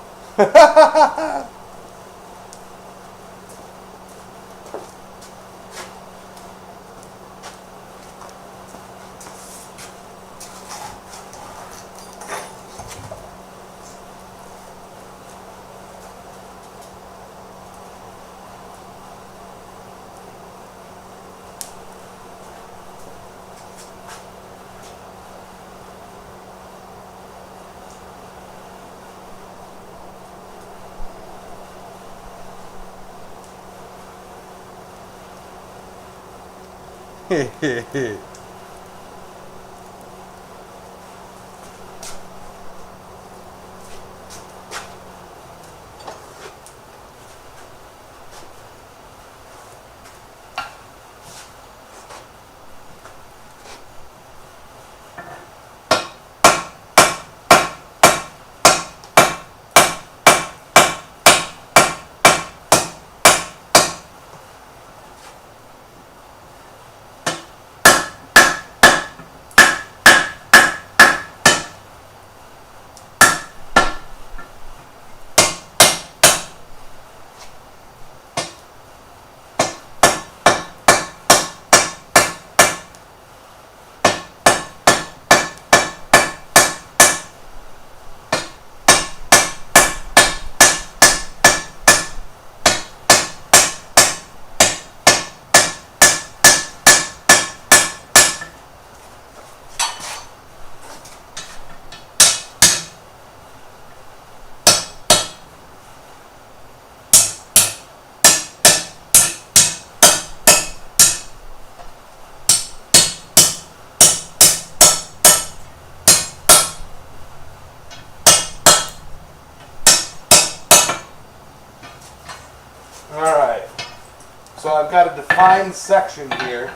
So I've got a defined section here,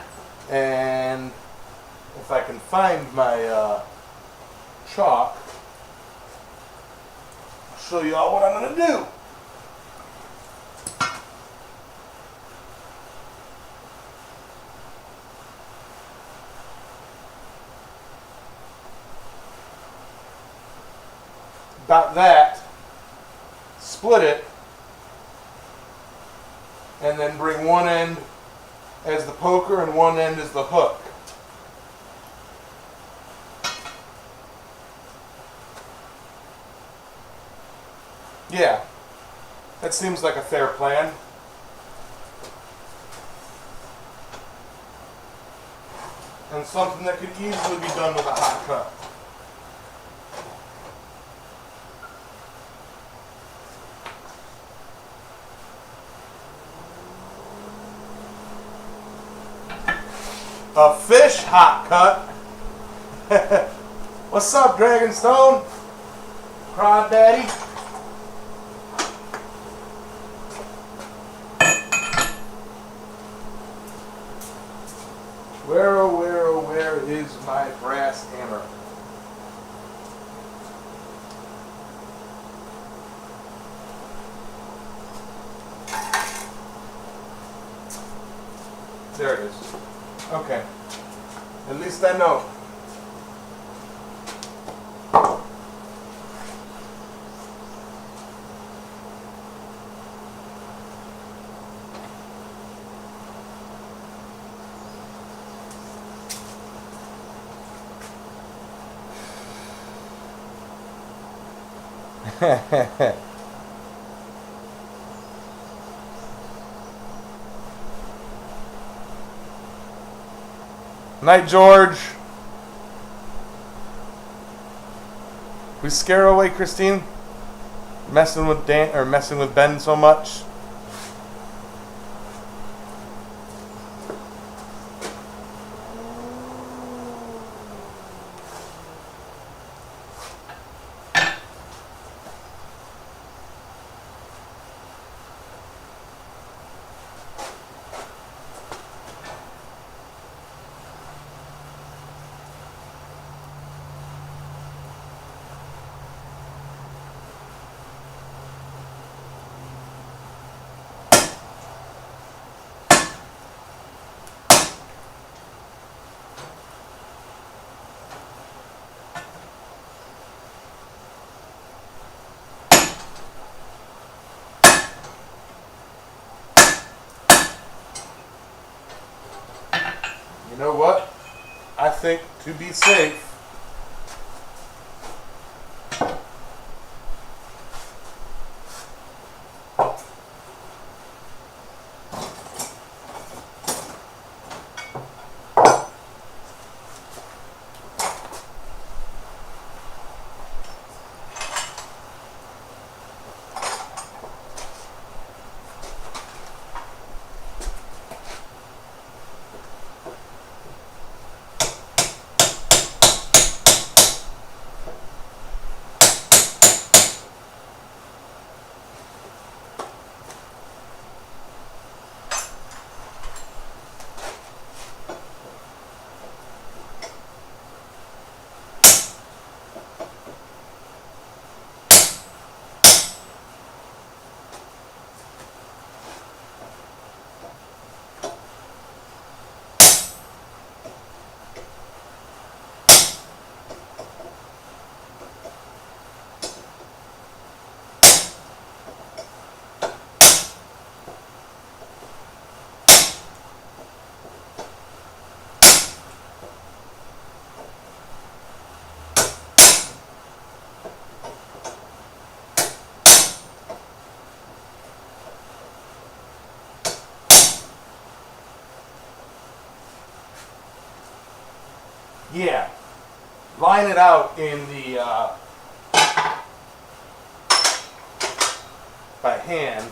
and if I can find my chalk, I'll show you all what I'm going to do. About that, split it, and then bring one end as the poker and one end as the hook. Yeah, that seems like a fair plan. And something that could easily be done with a hot cut. A fish hot cut. What's up, Dragonstone? Crawdaddy. Where, oh, where, oh, where is my brass hammer? There it is. Okay. At least I know. Night, George. We scare away Christine, messing with Dan or messing with Ben so much. You know what? I think to be safe, yeah, line it out in the by hand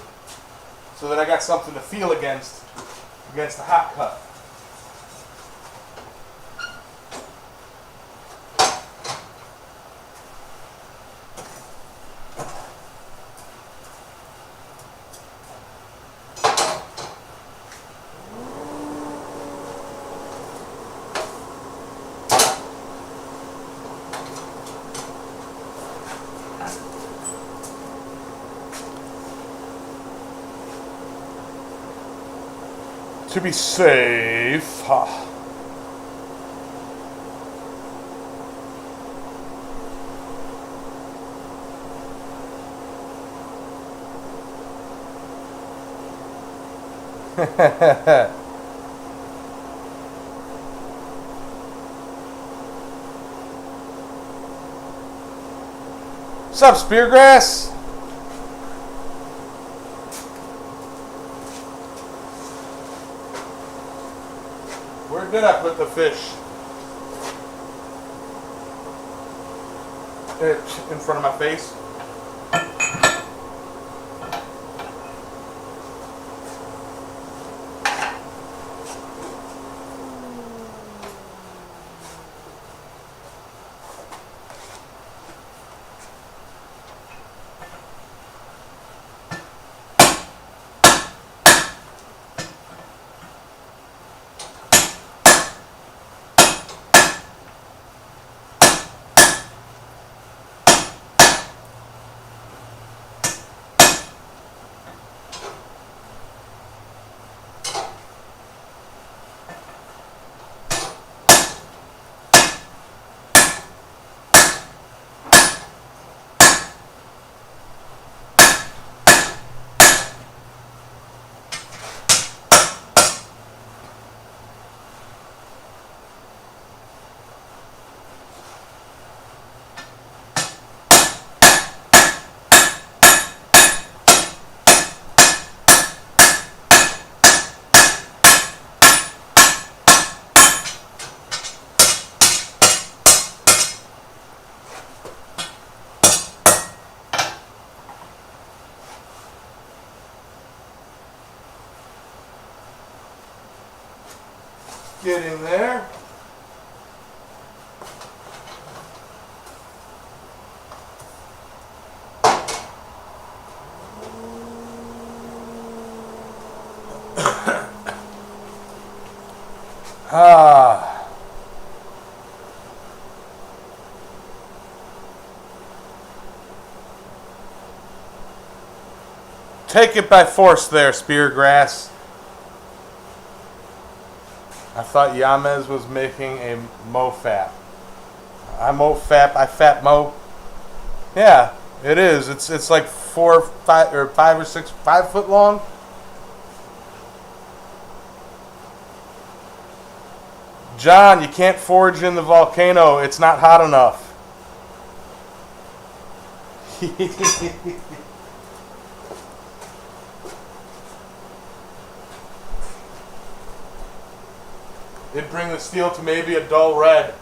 so that I got something to feel against the hot cut. to be safe. What's up, Speargrass? Where did I put the fish? In front of my face. Getting there. Take it by force there, Speargrass. I thought Yamez was making a mofap. I mofap, I fat mo. Yeah, it is. It's like 4, 5, or 5 or 6, 5 foot long. John, you can't forge in the volcano. It's not hot enough. It'd bring the steel to maybe a dull red.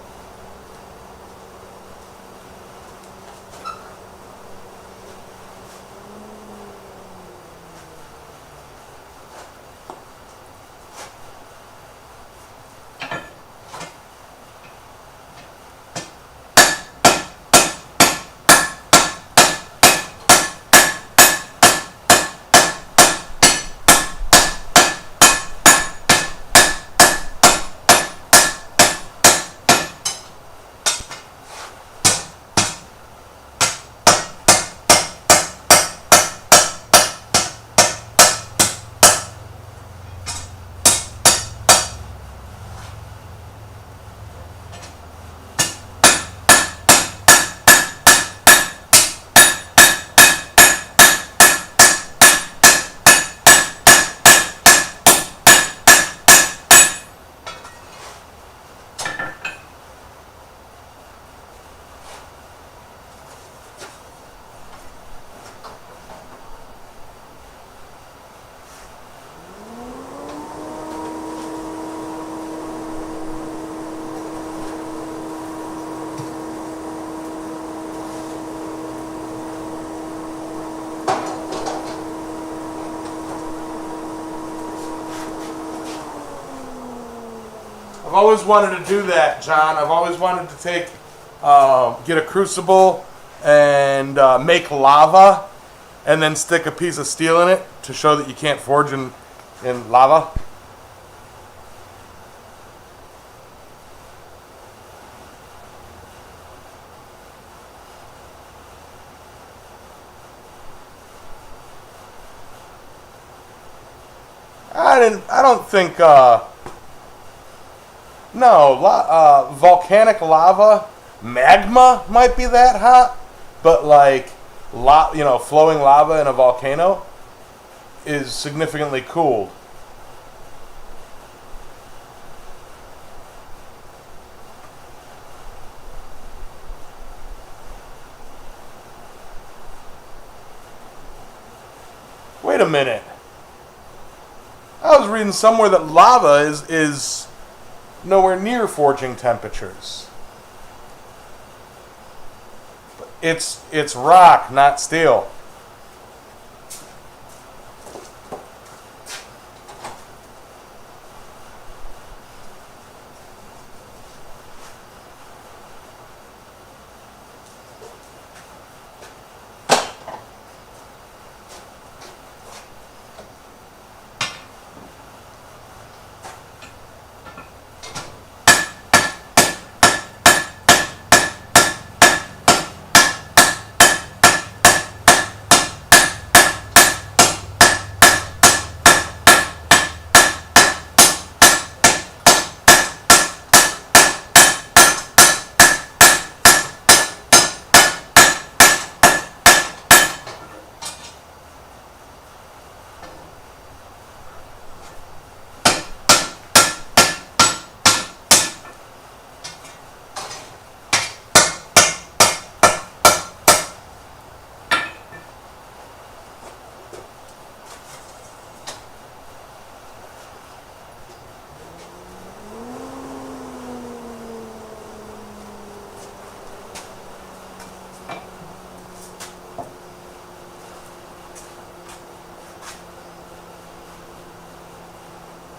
I've always wanted to do that, John. I've always wanted to take, get a crucible and make lava and then stick a piece of steel in it to show that you can't forge in lava. I don't think. No, volcanic lava, magma might be that hot, but like, flowing lava in a volcano is significantly cooled. Wait a minute. I was reading somewhere that lava is nowhere near forging temperatures. It's rock, not steel.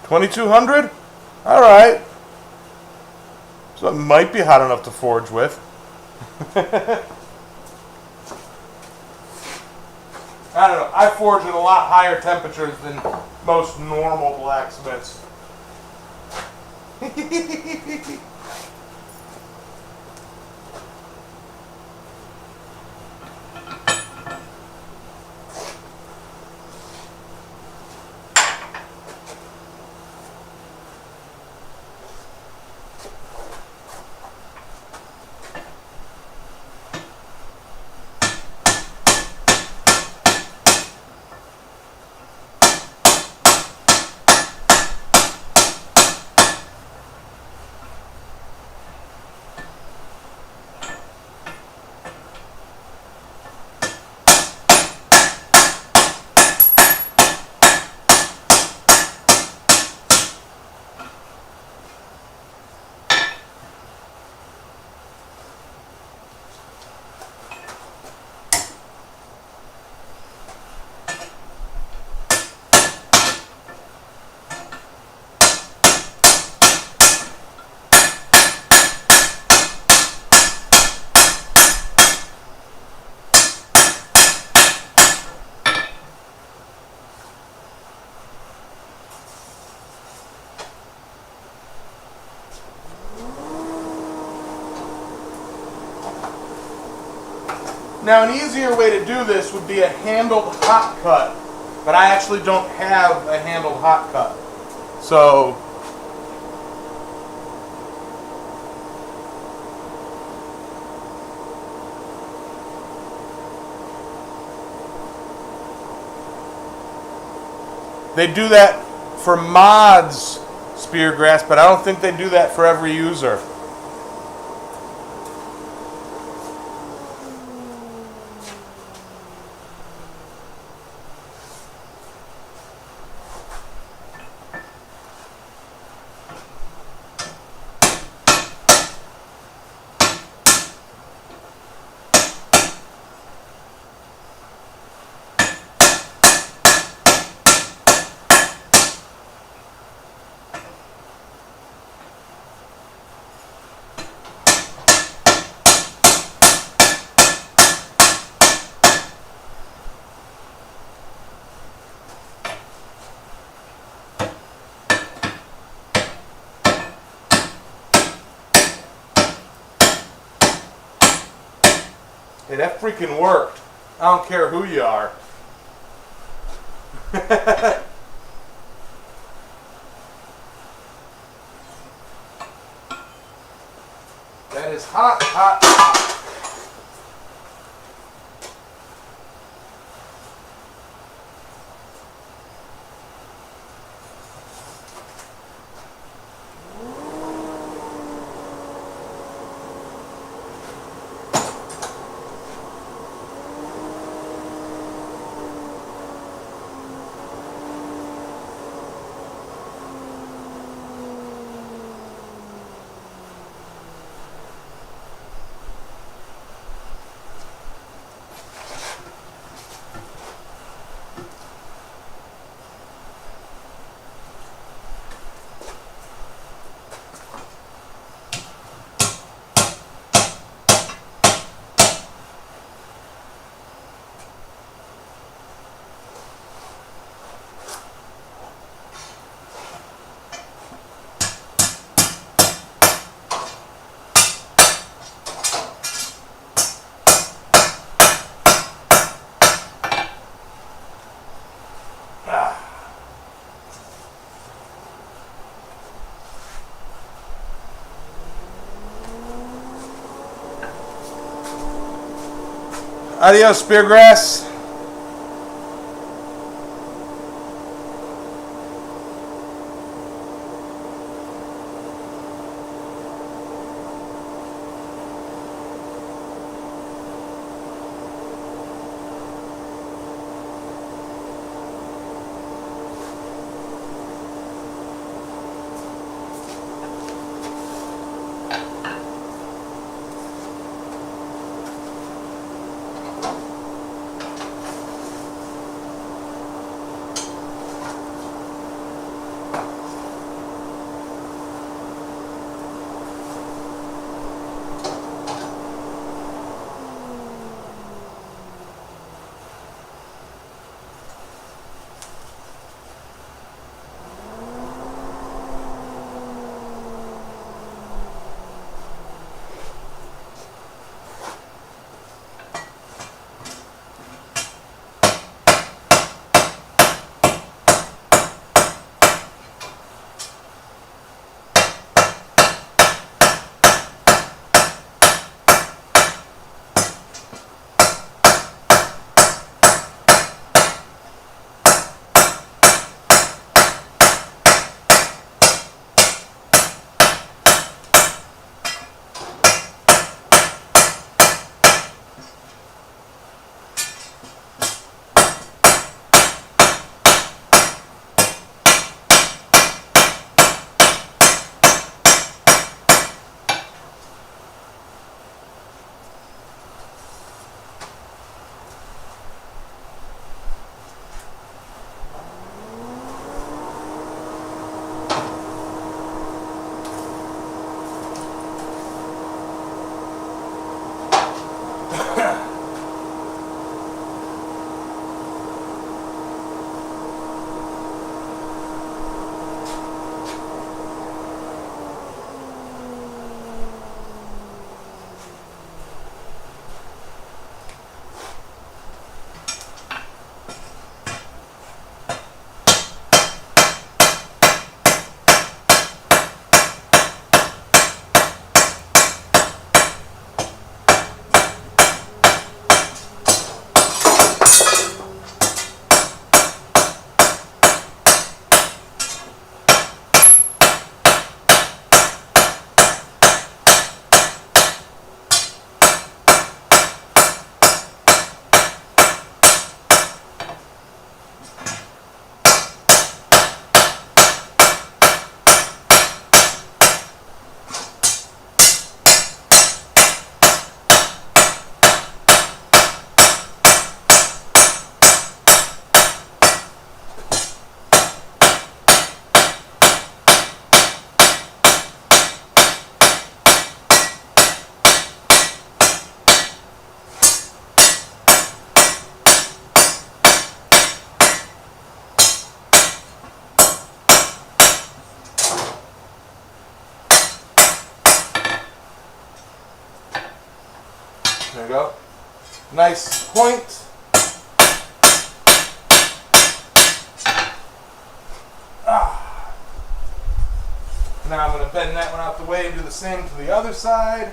$2,200? All right. So it might be hot enough to forge with. I don't know. I forge at a lot higher temperatures than most normal blacksmiths. Now, an easier way to do this would be a handled hot cut, but I actually don't have a handled hot cut. So, they do that for mods, Speargrass, but I don't think they do that for every user. Hey, that freaking worked. I don't care who you are. hot, hot, hot. Adios, speargrass. There we go. Nice point. Now I'm going to bend that one out the way and do the same to the other side.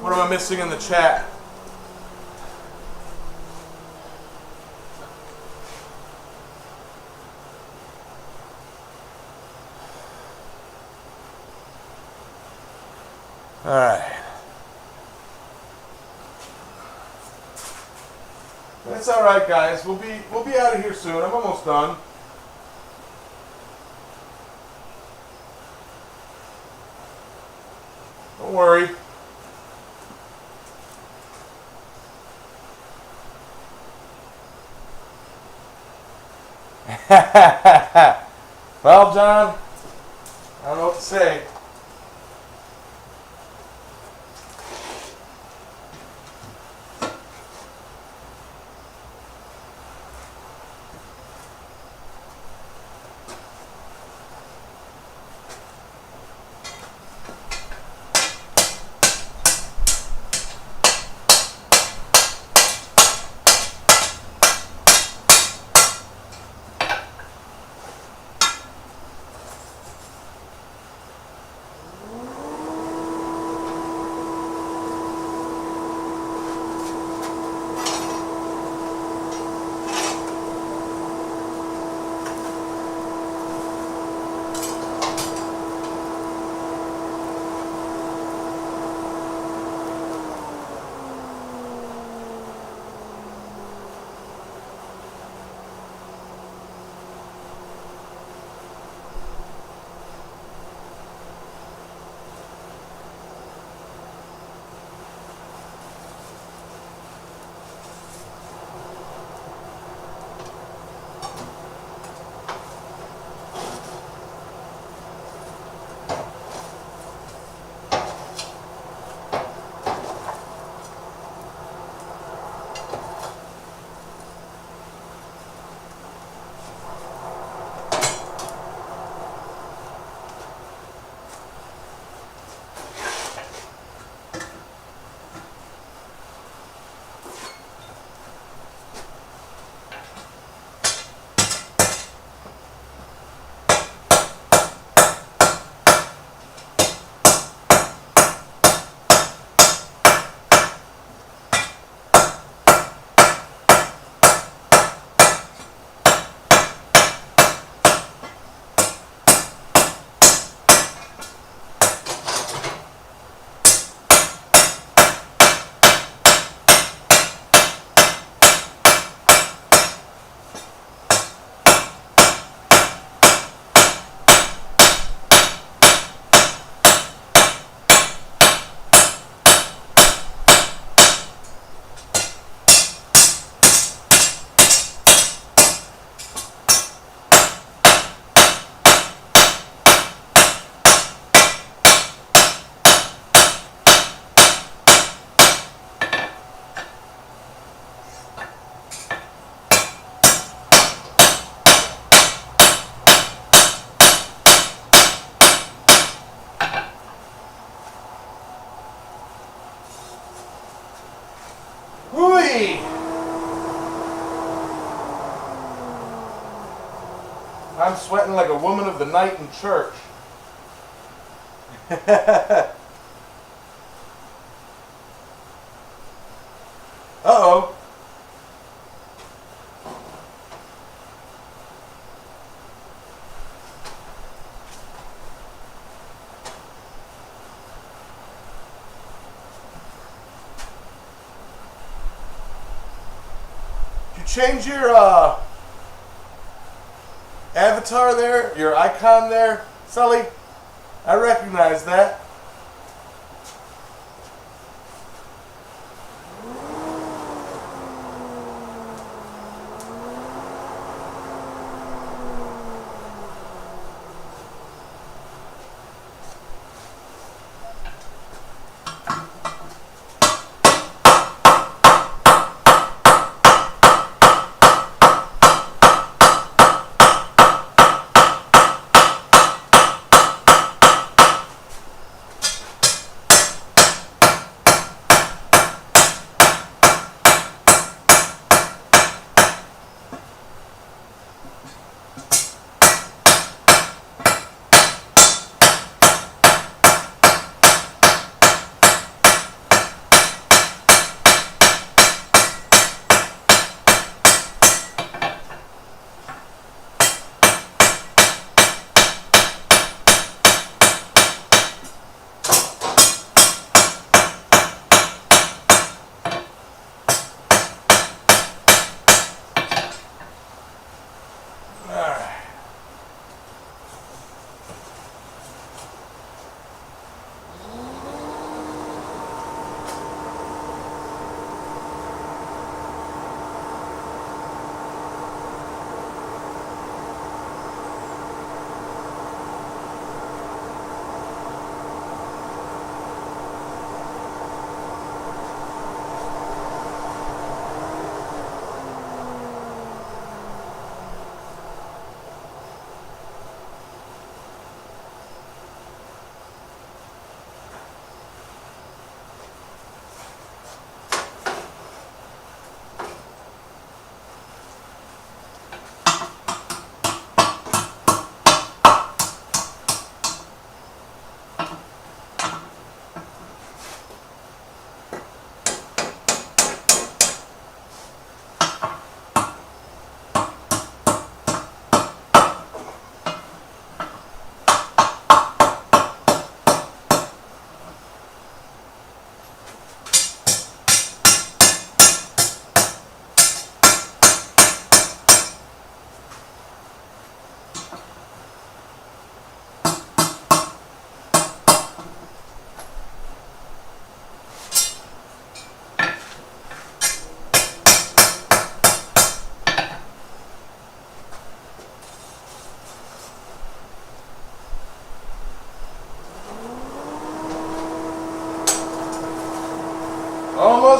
What am I missing in the chat? All right. That's all right, guys. We'll be out of here soon. I'm almost done. Don't worry. Well, John, I don't know what to say. Whee! I'm sweating like a woman of the night in church. Uh-oh. Change your avatar there, your icon there, Sully. I recognize that.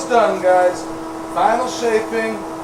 almost done, guys. Final shaping.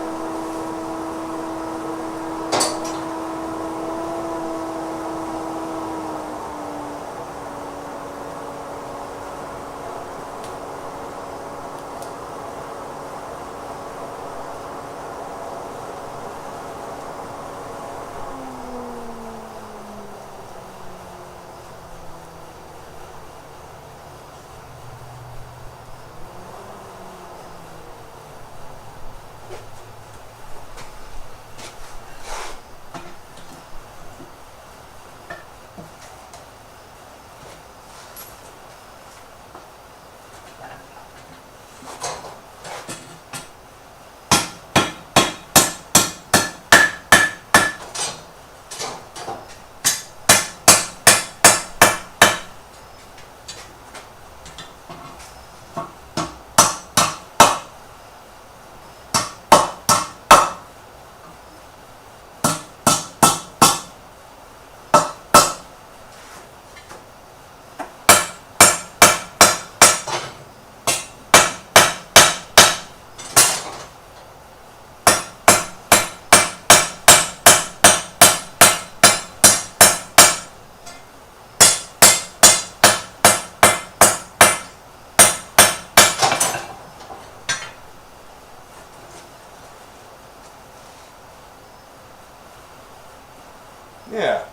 Yeah.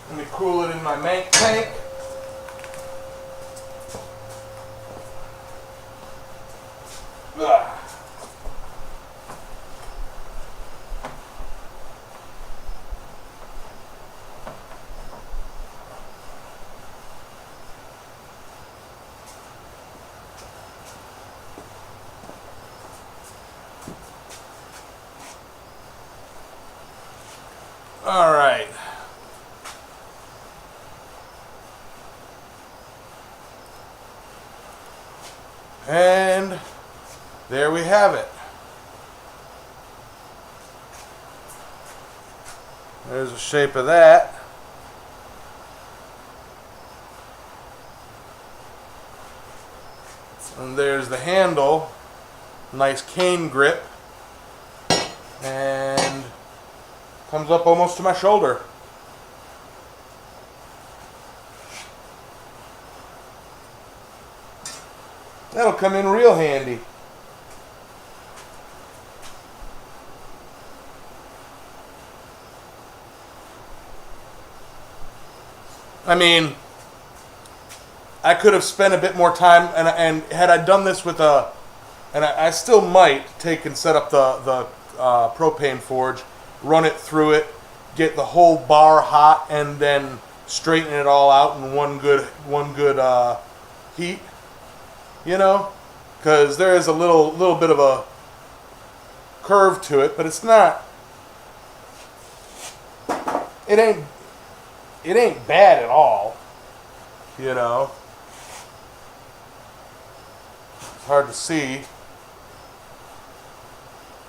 Let me cool it in my mank tank. Ugh. All right. And there we have it. There's the shape of that. And there's the handle. Nice cane grip. And comes up almost to my shoulder. That'll come in real handy. I mean, I could have spent a bit more time, and had I done this with and I still might take and set up the propane forge, run it through it, get the whole bar hot, and then straighten it all out in one good heat. You know, because there is a little bit of a curve to it, but it's not. It ain't bad at all. You know, it's hard to see,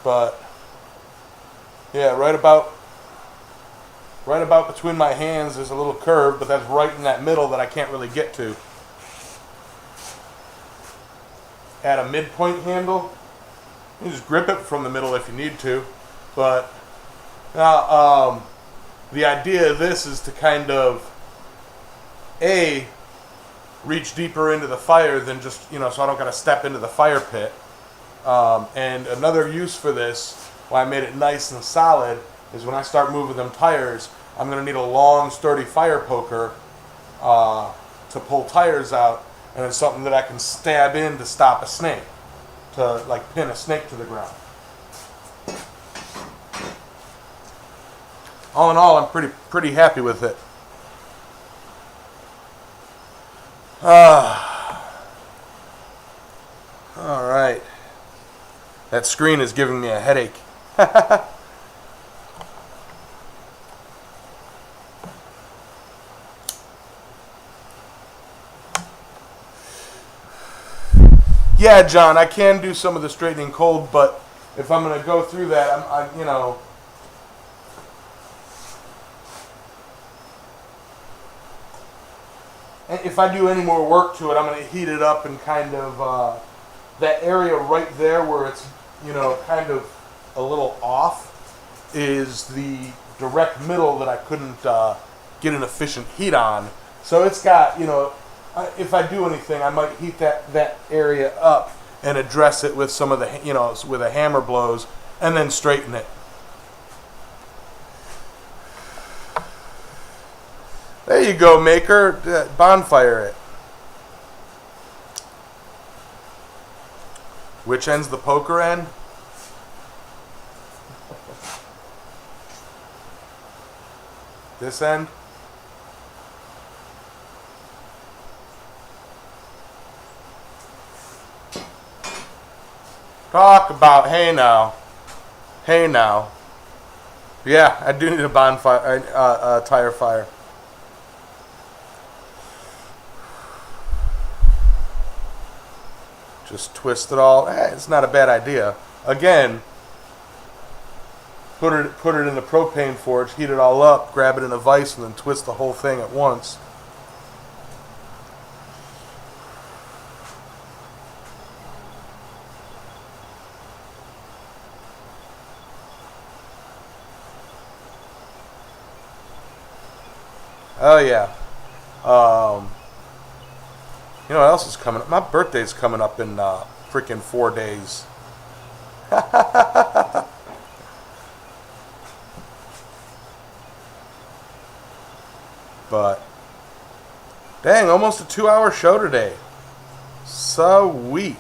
but yeah, right about between my hands there's a little curve, but that's right in that middle that I can't really get to. Add a midpoint handle. You just grip it from the middle if you need to, but the idea of this is to kind of reach deeper into the fire than just, so I don't got to step into the fire pit. And another use for this, why I made it nice and solid, is when I start moving them tires, I'm going to need a long, sturdy fire poker to pull tires out. And it's something that I can stab in to stop a snake, to like pin a snake to the ground. All in all, I'm pretty happy with it. All right. That screen is giving me a headache. Yeah, John, I can do some of the straightening cold, but if I'm going to go through that, And if I do any more work to it, I'm going to heat it up and kind of that area right there where it's, you know, kind of a little off is the direct middle that I couldn't get an efficient heat on. So it's got, you know, if I do anything, I might heat that area up and address it with some of the, you know, with a hammer blows, and then straighten it. There you go, Maker. Bonfire it. Which end's the poker end? This end? Talk about, hey now. Hey now. Yeah, I do need a bonfire, tire fire. Just twist it all. It's not a bad idea. Again, put it in the propane forge, heat it all up, grab it in a vise, and then twist the whole thing at once. Oh yeah. You know what else is coming up? My birthday's coming up in freaking 4 days. But dang, almost a 2-hour show today. Sweet.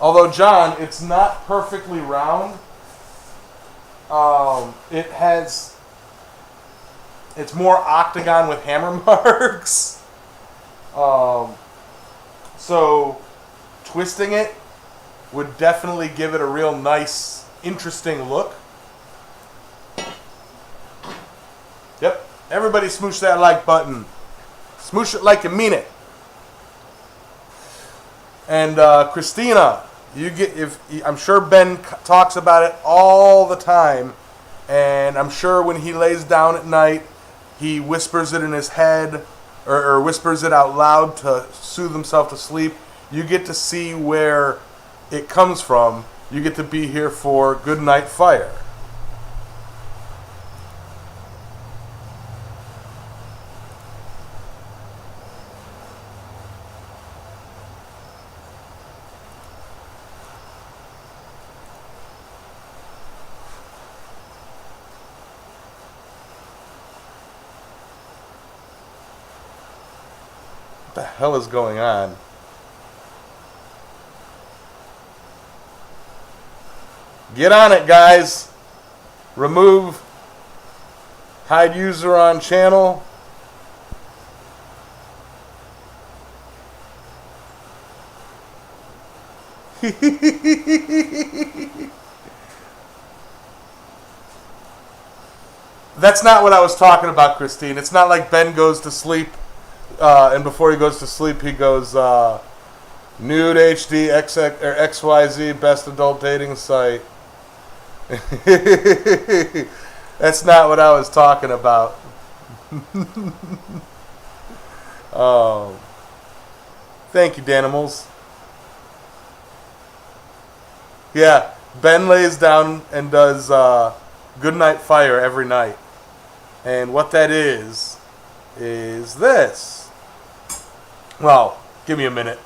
Although, John, it's not perfectly round. It's more octagon with hammer marks. So twisting it would definitely give it a real nice, interesting look. Yep. Everybody smoosh that like button. Smoosh it like you mean it. And Christina, I'm sure Ben talks about it all the time, and I'm sure when he lays down at night, he whispers it in his head, or whispers it out loud to soothe himself to sleep. You get to see where it comes from. You get to be here for Good Night Fire. What the hell is going on? Get on it, guys. Remove. Hide user on channel. That's not what I was talking about, Christine. It's not like Ben goes to sleep. And before he goes to sleep, he goes, Nude HD XYZ best adult dating site. That's not what I was talking about. Oh, thank you, Danimals. Yeah, Ben lays down and does Good Night Fire every night. And what that is this. Well, give me a minute.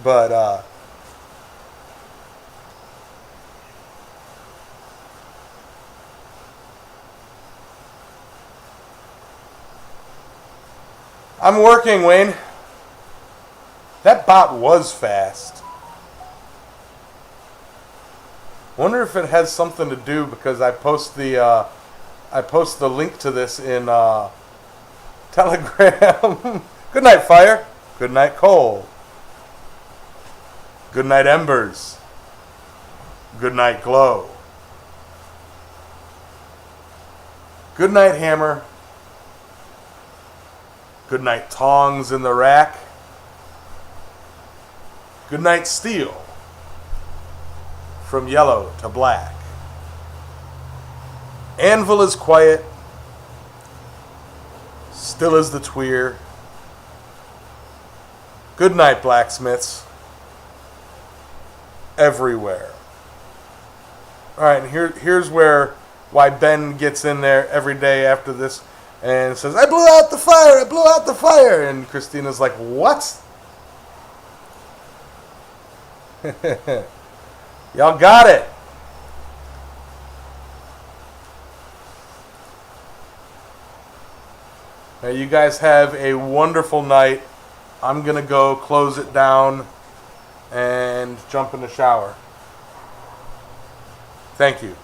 But, I'm working, Wayne. That bot was fast. Wonder if it has something to do because I post the link to this in Telegram. Good night, fire. Good night, coal. Good night, embers. Good night, glow. Good night, hammer. Good night, tongs in the rack. Good night, steel. from yellow to black. Anvil is quiet, still as the tweer. Good night, blacksmiths. Everywhere. Alright, and here's why Ben gets in there every day after this and says, I blew out the fire, I blew out the fire. And Christina's like, what? Y'all got it. Now you guys have a wonderful night. I'm going to go close it down and jump in the shower. Thank you.